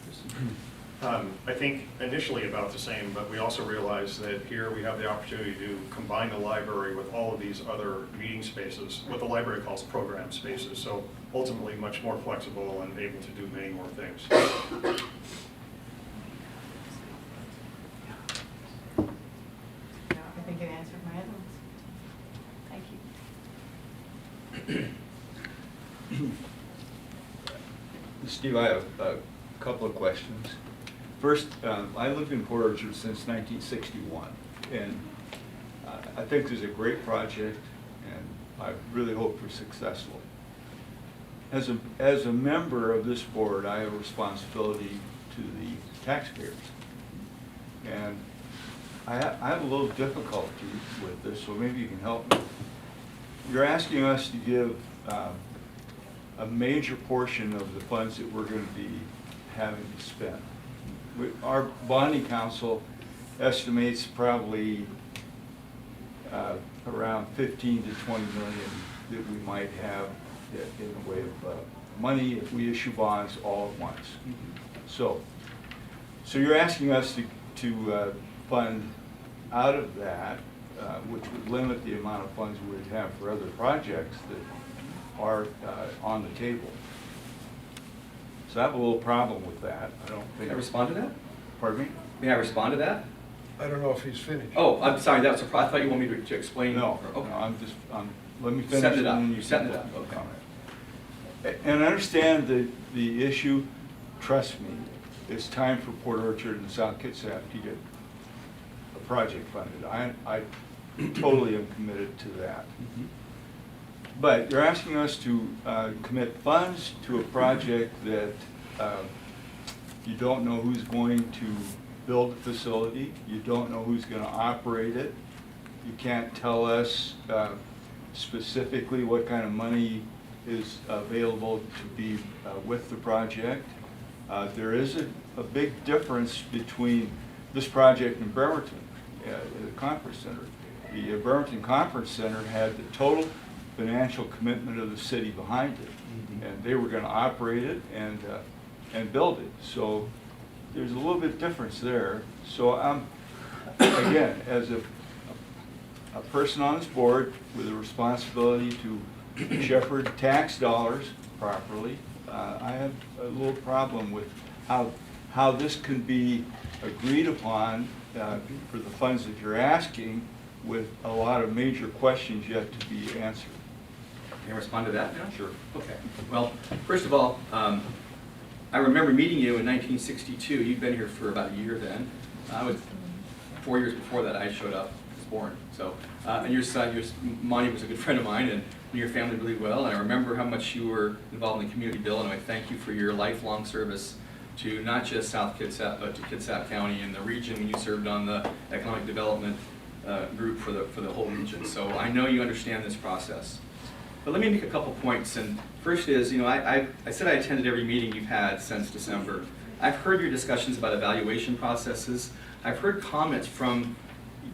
I think initially about the same, but we also realize that here we have the opportunity to combine the library with all of these other meeting spaces, what the library calls program spaces. So ultimately much more flexible and able to do many more things. I think you answered my other ones. Thank you. Steve, I have a couple of questions. First, I lived in Port Orchard since 1961, and I think this is a great project, and I really hope we're successful. As a member of this board, I have a responsibility to the taxpayers, and I have a little difficulty with this, so maybe you can help me. You're asking us to give a major portion of the funds that we're going to be having to spend. Our bonding council estimates probably around 15 to 20 million that we might have in the way of money if we issue bonds all at once. So you're asking us to fund out of that, which would limit the amount of funds we would have for other projects that are on the table. So I have a little problem with that. I don't think. May I respond to that? Pardon me? May I respond to that? I don't know if he's finished. Oh, I'm sorry, that was I thought you wanted me to explain. No, Okay. no, let me finish. Setting it up. And then you Setting can it up, okay. comment. And I understand the issue. Trust me, it's time for Port Orchard and South Kitsap to get a project funded. I totally am committed to that. But you're asking us to commit funds to a project that you don't know who's going to build the facility, you don't know who's going to operate it, you can't tell us specifically what kind of money is available to be with the project. There is a big difference between this project and Bremerton, the Conference Center. The Bremerton Conference Center had the total financial commitment of the city behind it, and they were going to operate it and build it. So there's a little bit difference there. So I'm, again, as a person on this board with a responsibility to shepherd tax dollars properly, I have a little problem with how this can be agreed upon for the funds that you're asking, with a lot of major questions yet to be answered. Can I respond to that now? Sure. Okay. Well, first of all, I remember meeting you in 1962. You'd been here for about a year then. I was 4 years before that. I showed up, was born. So, and your son, Monty, was a good friend of mine, and knew your family really well. And I remember how much you were involved in the community bill, and I thank you for your lifelong service to not just South Kitsap, but to Kitsap County and the region when you served on the economic development group for the whole region. So I know you understand this process. But let me make a couple points. And first is, I said I attended every meeting you've had since December. I've heard your discussions about evaluation processes. I've heard comments from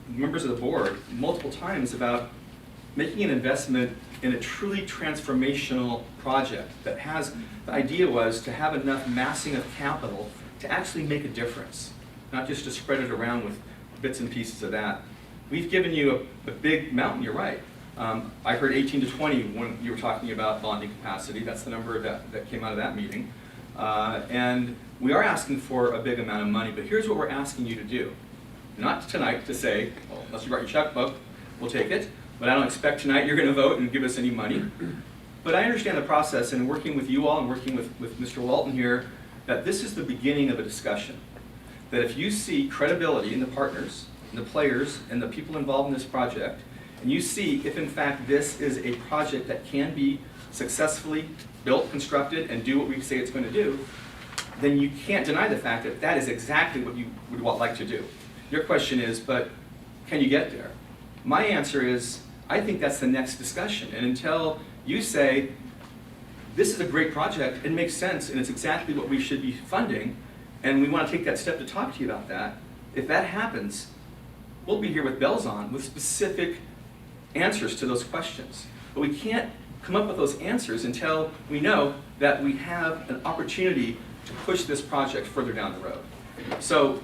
members of the board multiple times about making an investment in a truly transformational project that has, the idea was to have enough massing of capital to actually make a difference, not just to spread it around with bits and pieces of that. we've given you a big mountain, you're right. I heard 18 to 20 when you were talking about bonding capacity. That's the number that came out of that meeting. And we are asking for a big amount of money, but here's what we're asking you to do. Not tonight to say, well, unless you brought your checkbook, we'll take it. But I don't expect tonight you're going to vote and give us any money. But I understand the process, and working with you all and working with Mr. Walton here, that this is the beginning of a discussion. That if you see credibility in the partners, in the players, and the people involved in this project, and you see if in fact this is a project that can be successfully built, constructed, and do what we say it's going to do, then you can't deny the fact that that is exactly what you would like to do. Your question is, but can you get there? My answer is, I think that's the next discussion. And until you say, this is a great project, it makes sense, and it's exactly what we should be funding, and we want to take that step to talk to you about that, if that happens, we'll be here with bells on with specific answers to those questions. But we can't come up with those answers until we know that we have an opportunity to push this project further down the road. So,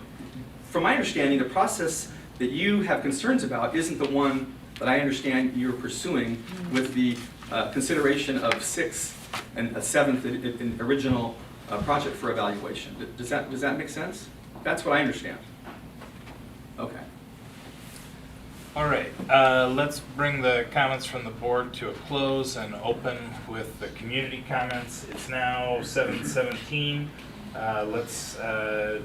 from my understanding, the process that you have concerns about isn't the one that I understand you're pursuing with the consideration of 6th and a 7th in original project for evaluation. Does that make sense? That's what I understand. Okay. All right, let's bring the comments from the board to a close and open with the community comments. It's now 7:17. Let's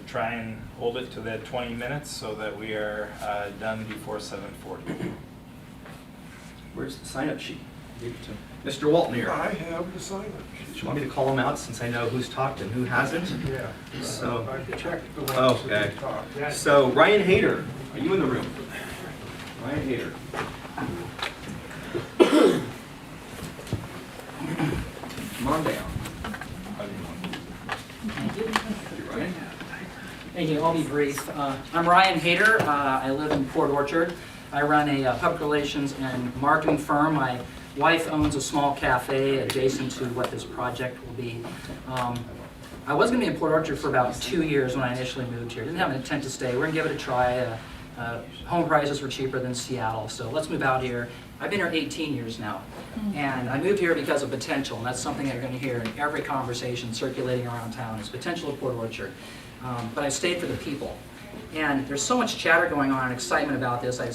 try and hold it to that 20 minutes so that we are done before 7:40. Where's the sign-up sheet? Give it to Mr. Walton here. I have the sign-up sheet. Do you want me to call them out since I know who's talked and who hasn't? Yeah. So, I checked the ones that okay. you talked. So Ryan Hayter, are you in the room? Ryan Hayter. Come on down. Ryan? Thank you. I'll be brief. I'm Ryan Hayter. I live in Port Orchard. I run a public relations and marketing firm. My wife owns a small cafe adjacent to what this project will be. I was going to be in Port Orchard for about 2 years when I initially moved here. Didn't have an intent to stay. We're going to give it a try. Home prices were cheaper than Seattle, so let's move out here. I've been here 18 years now, and I moved here because of potential, and that's something that you're going to hear in every conversation circulating around town, is potential of Port Orchard. But I stayed for the people. And there's so much chatter going on and excitement about this, I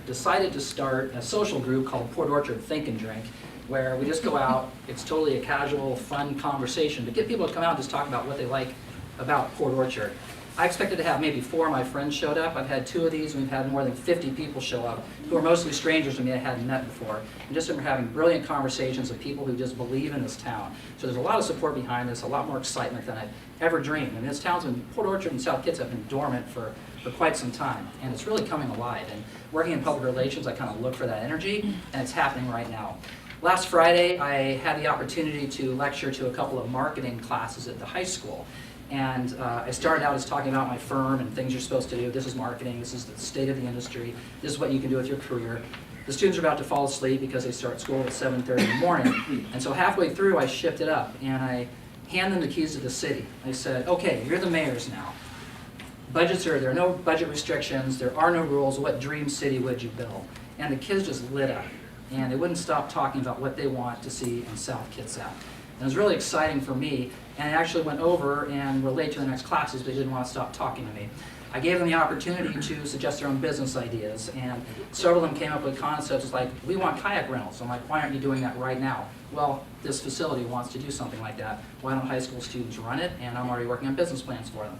decided to start a social group called Port Orchard Think and Drink, where we just go out, it's totally a casual, fun conversation to get people to come out and just talk about what they like about Port Orchard. I expected to have maybe 4 of my friends showed up. I've had 2 of these, and we've had more than 50 people show up, who are mostly strangers to me I hadn't met before. And just we're having brilliant conversations of people who just believe in this town. So there's a lot of support behind this, a lot more excitement than I've ever dreamed. And this town's been, Port Orchard and South Kitsap have been dormant for quite some time, and it's really coming alive. And working in public relations, I kind of look for that energy, and it's happening right now. Last Friday, I had the opportunity to lecture to a couple of marketing classes at the high school. And I started out as talking about my firm and things you're supposed to do. This is marketing, this is the state of the industry, this is what you can do with your career. The students are about to fall asleep because they start school at 7:30 in the morning. And so halfway through I shifted up and I hand them the keys to the city. I said, okay, you're the mayors now. There are no budget restrictions, there are no rules. What dream city would you build? And the kids just lit up. And they wouldn't stop talking about what they want to see in South Kitsap. And it was really exciting for me, and I actually went over and were late to the next classes, but they didn't want to stop talking to me. I gave them the opportunity to suggest their own business ideas, and several of them came up with concepts like, we want kayak rentals. I'm like, why aren't you doing that right now? Well, this facility wants to do something like that. Why don't high school students run it? And I'm already working on business plans for them.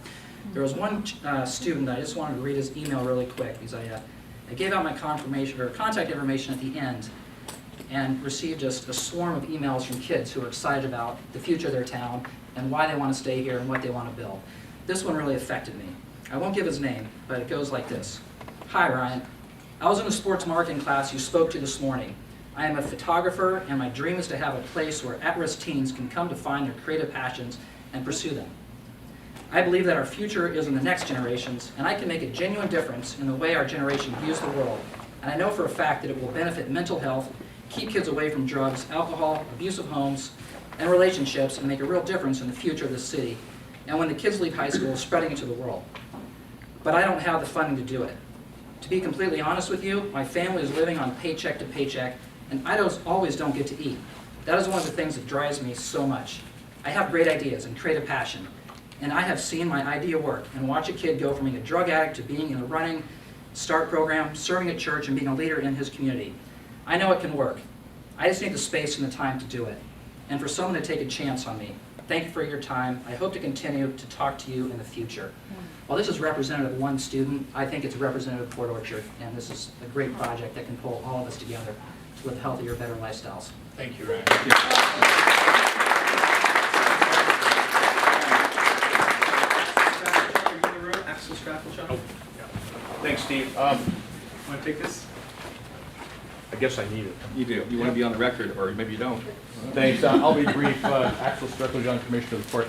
There was one student, I just wanted to read his email really quick, because I gave out my confirmation or contact information at the end, and received just a swarm of emails from kids who are excited about the future of their town and why they want to stay here and what they want to build. This one really affected me. I won't give his name, but it goes like this. Hi, Ryan. I was in a sports marketing class you spoke to this morning. I am a photographer, and my dream is to have a place where at-risk teens can come to find their creative passions and pursue them. I believe that our future is in the next generations, and I can make a genuine difference in the way our generation views the world. And I know for a fact that it will benefit mental health, keep kids away from drugs, alcohol, abusive homes, and relationships, and make a real difference in the future of this city. And when the kids leave high school, spreading it to the world. But I don't have the funding to do it. To be completely honest with you, my family is living on paycheck to paycheck, and I always don't get to eat. That is one of the things that drives me so much. I have great ideas and creative passion, and I have seen my idea work and watch a kid go from being a drug addict to being in a running START program, serving at church, and being a leader in his community. I know it can work. I just need the space and the time to do it, and for someone to take a chance on me. Thank you for your time. I hope to continue to talk to you in the future. While this is representative of one student, I think it's representative of Port Orchard, and this is a great project that can pull all of us together with healthier, better lifestyles. Thank you, Ryan. Axel Straffelchuk. Oh, yeah. Thanks, Steve. Want to take this? I guess I need it. You do. You want to be on the record, or maybe you don't. Thanks. I'll be brief. Axel Streffeljohn, Commissioner of the Court.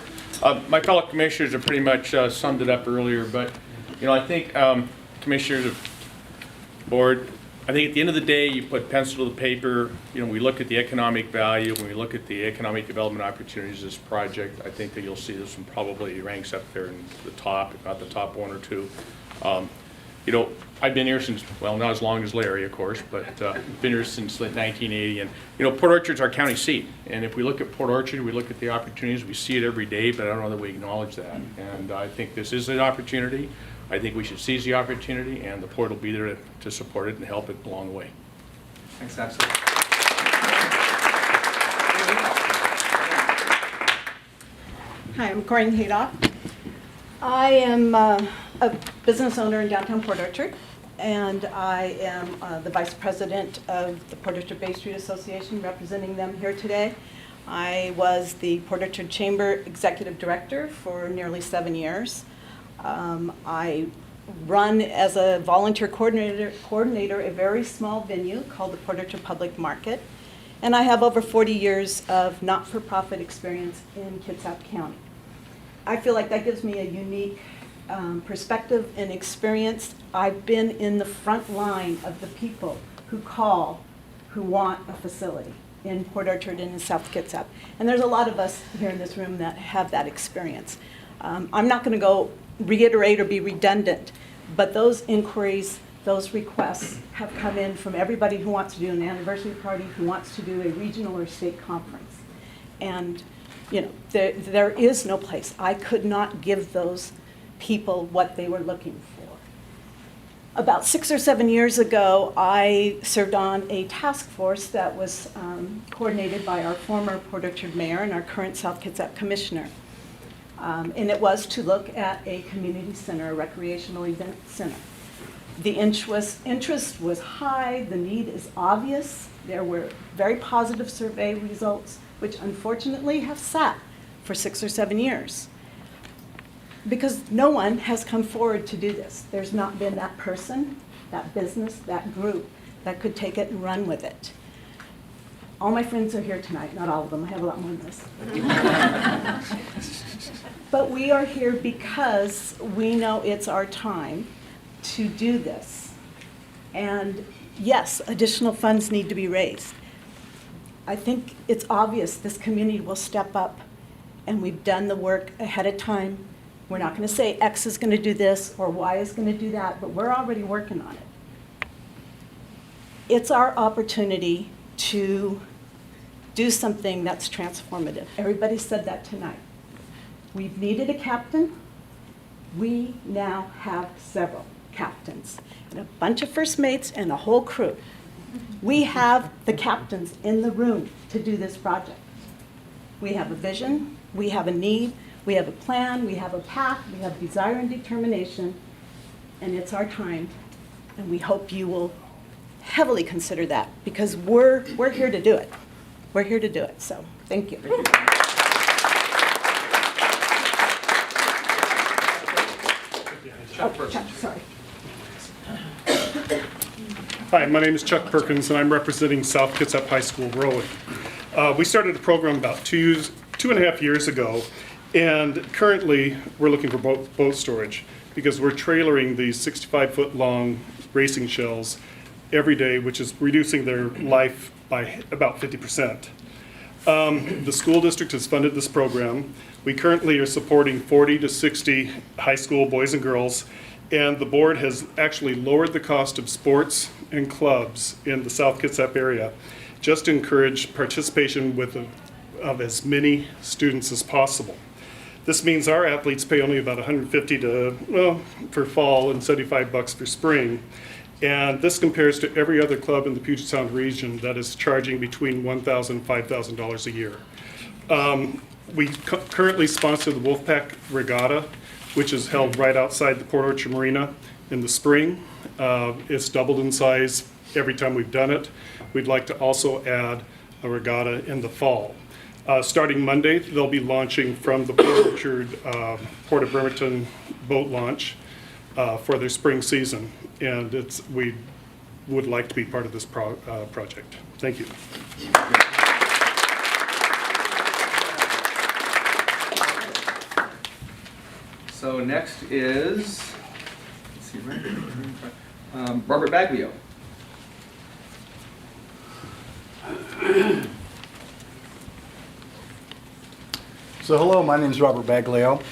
My fellow commissioners have pretty much summed it up earlier, but I think commissioners of board, I think at the end of the day, you put pencil to the paper. We look at the economic value. When we look at the economic development opportunities of this project, I think that you'll see this one probably ranks up there in the top, if not the top one or two. I've been here since, well, not as long as Larry, of course, but been here since 1980. And, Port Orchard's our county seat. And if we look at Port Orchard, we look at the opportunities, we see it every day, but I don't know that we acknowledge that. And I think this is an opportunity. I think we should seize the opportunity, and the port will be there to support it and help it along the way. Thanks, Axel. Hi, I'm Corinne Haydock. I am a business owner in downtown Port Orchard, and I am the vice president of the Port Orchard Bay Street Association, representing them here today. I was the Port Orchard Chamber Executive Director for nearly 7 years. I run as a volunteer coordinator a very small venue called the Port Orchard Public Market, and I have over 40 years of not-for-profit experience in Kitsap County. I feel like that gives me a unique perspective and experience. I've been in the front line of the people who call, who want a facility in Port Orchard and in South Kitsap. And there's a lot of us here in this room that have that experience. I'm not going to go reiterate or be redundant, but those inquiries, those requests have come in from everybody who wants to do an anniversary party, who wants to do a regional or state conference. And there is no place. I could not give those people what they were looking for. About 6 or 7 years ago, I served on a task force that was coordinated by our former Port Orchard mayor and our current South Kitsap commissioner. And it was to look at a community center, a recreational event center. The interest was high, the need is obvious. There were very positive survey results, which unfortunately have sat for 6 or 7 years. Because no one has come forward to do this. There's not been that person, that business, that group that could take it and run with it. All my friends are here tonight, not all of them, I have a lot more than this. But we are here because we know it's our time to do this. And yes, additional funds need to be raised. I think it's obvious this community will step up, and we've done the work ahead of time. We're not going to say X is going to do this or Y is going to do that, but we're already working on it. It's our opportunity to do something that's transformative. Everybody said that tonight. We've needed a captain. We now have several captains and a bunch of first mates and a whole crew. We have the captains in the room to do this project. We have a vision, we have a need, we have a plan, we have a path, we have desire and determination, and it's our time, and we hope you will heavily consider that, because we're here to do it. We're here to do it, so thank you. Chuck, sorry. Hi, my name is Chuck Perkins, and I'm representing South Kitsap High School, Rowan. We started the program about 2.5 years ago, and currently we're looking for boat storage because we're trailering these 65-foot-long racing shells every day, which is reducing their life by about 50%. The school district has funded this program. We currently are supporting 40 to 60 high school boys and girls And the board has actually lowered the cost of sports and clubs in the South Kitsap area, just to encourage participation of as many students as possible. This means our athletes pay only about $150 for fall and $75 for spring. And this compares to every other club in the Puget Sound region that is charging between $1,000 and $5,000 a year. We currently sponsor the Wolfpack Regatta, which is held right outside the Port Orchard Marina in the spring. It's doubled in size every time we've done it. We'd like to also add a regatta in the fall. Starting Monday, they'll be launching from the Port Orchard Port of Bremerton boat launch for their spring season. And we would like to be part of this project. Thank you. So next is, let's see, Robert Baglio. So hello, my name is Robert Baglio.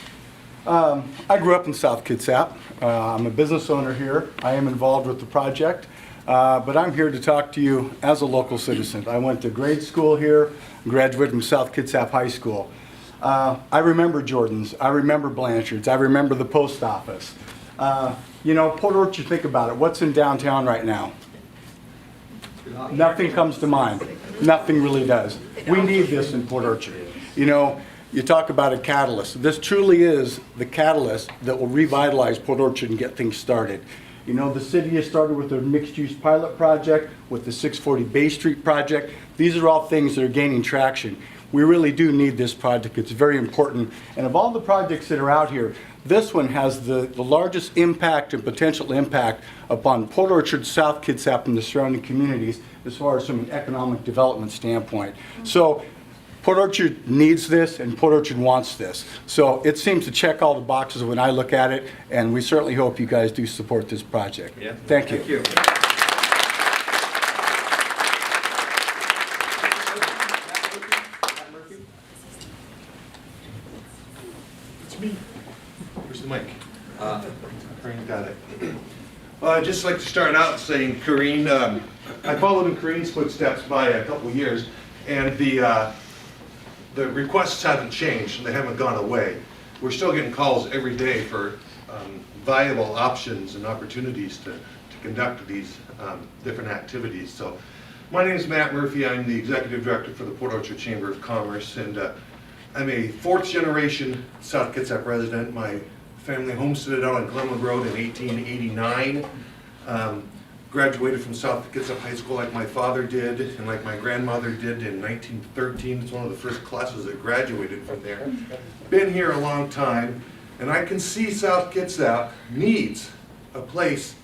I grew up in South Kitsap. I'm a business owner here. I am involved with the project, but I'm here to talk to you as a local citizen. I went to grade school here, graduated from South Kitsap High School. I remember Jordan's, I remember Blanchard's, I remember the post office. You know, Port Orchard, think about it. What's in downtown right now? Nothing comes to mind. Nothing really does. We need this in Port Orchard. You know, you talk about a catalyst. This truly is the catalyst that will revitalize Port Orchard and get things started. You know, the city has started with their mixed-use pilot project, with the 640 Bay Street project. These are all things that are gaining traction. We really do need this project. It's very important. And of all the projects that are out here, this one has the largest impact and potential impact upon Port Orchard, South Kitsap, and the surrounding communities as far as from an economic development standpoint. So Port Orchard needs this, and Port Orchard wants this. So it seems to check all the boxes when I look at it, and we certainly hope you guys do support this project. Yeah. Thank you. Thank you. It's me. Where's the mic? Got it. Well, I'd just like to start out saying, Corrine, I followed in Corrine's footsteps by a couple of years, and the requests haven't changed, and they haven't gone away. We're still getting calls every day for viable options and opportunities to conduct these different activities. So, my name is Matt Murphy. I'm the Executive Director for the Port Orchard Chamber of Commerce, and I'm a fourth generation South Kitsap resident. My family homesteaded out on Glenwood Road in 1889. Graduated from South Kitsap High School like my father did and like my grandmother did in 1913. It's one of the first classes that graduated from there. Been here a long time, and I can see South Kitsap needs a place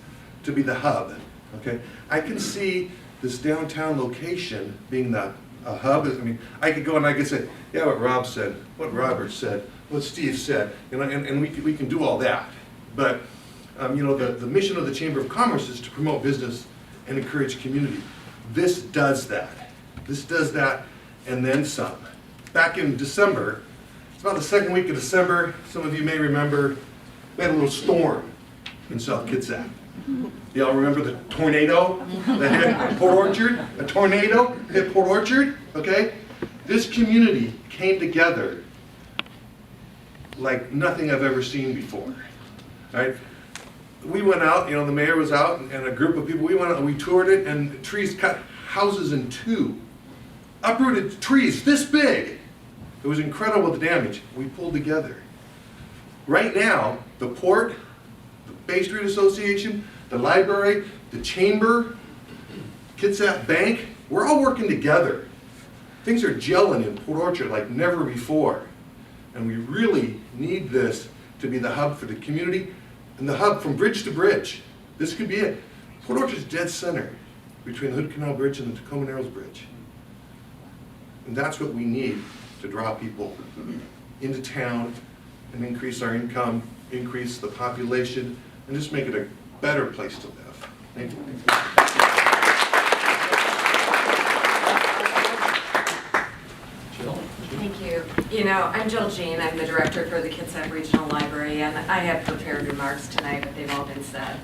to be the hub. Okay, I can see this downtown location being the hub. I mean, I could go and I could say, yeah, what Rob said, what Robert said, what Steve said, you know, and we can do all that. But you know, the mission of the Chamber of Commerce is to promote business and encourage community. This does that. This does that and then some. Back in December, it's about the second week of December, some of you may remember, we had a little storm in South Kitsap. Y'all remember the tornado that hit Port Orchard? A tornado hit Port Orchard, okay? This community came together like nothing I've ever seen before, right? We went out, you know, the mayor was out and a group of people, we went out and we toured it, and trees cut houses in two. Uprooted trees this big. It was incredible the damage. We pulled together. Right now, the port, the Bay Street Association, the library, the chamber, Kitsap Bank, we're all working together. Things are gelling in Port Orchard like never before. And we really need this to be the hub for the community and the hub from bridge to bridge. This could be it. Port Orchard's dead center between the Hood Canal Bridge and the Tacoma Narrows Bridge. And that's what we need to draw people into town and increase our income, increase the population, and just make it a better place to live. Thank you. Thank you. You You know, I'm Jill Jean. I'm the director for the Kitsap Regional Library, and I have prepared remarks tonight, but they've all been said.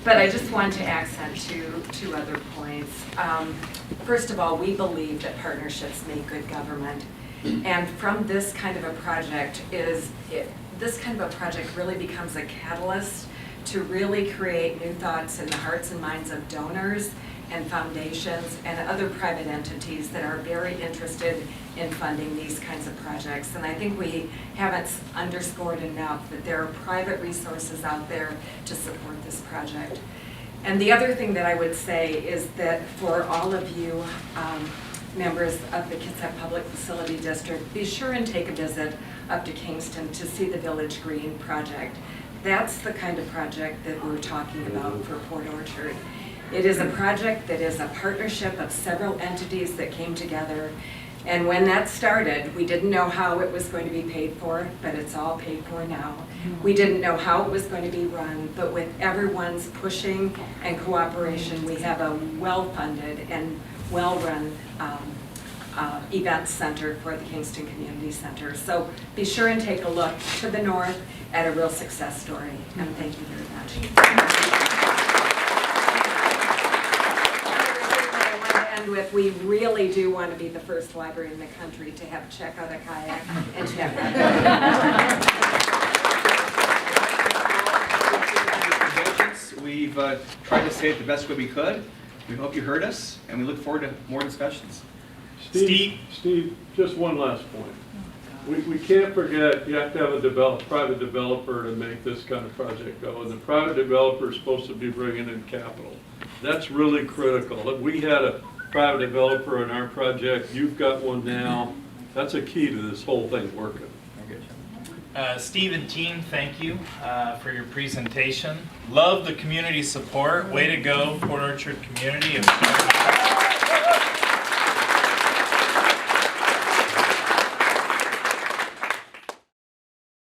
But I just want to accent two other points. First of all, we believe that partnerships make good government. And from this kind of a project this kind of a project really becomes a catalyst to really create new thoughts in the hearts and minds of donors and foundations and other private entities that are very interested in funding these kinds of projects. And I think we haven't underscored enough that there are private resources out there to support this project. And the other thing that I would say is that for all of you members of the Kitsap Public Facility District, be sure and take a visit up to Kingston to see the Village Green project. That's the kind of project that we're talking about for Port Orchard. It is a project that is a partnership of several entities that came together. And when that started, we didn't know how it was going to be paid for, but it's all paid for now. We didn't know how it was going to be run, but with everyone's pushing and cooperation, we have a well-funded and well-run event center for the Kingston Community Center. So be sure and take a look to the north at a real success story. And thank you very much. With, we really do want to be the first library in the country to have check out a kayak and check out. We've tried to say it the best way we could. We hope you heard us, and we look forward to more discussions. Steve, just one last point. We can't forget you have to have a private developer to make this kind of project go, and the private developer is supposed to be bringing in capital. That's really critical. We had a private developer in our project. You've got one now. That's a key to this whole thing working. Steve and team, thank you for your presentation. Love the community support. Way to go, Port Orchard community.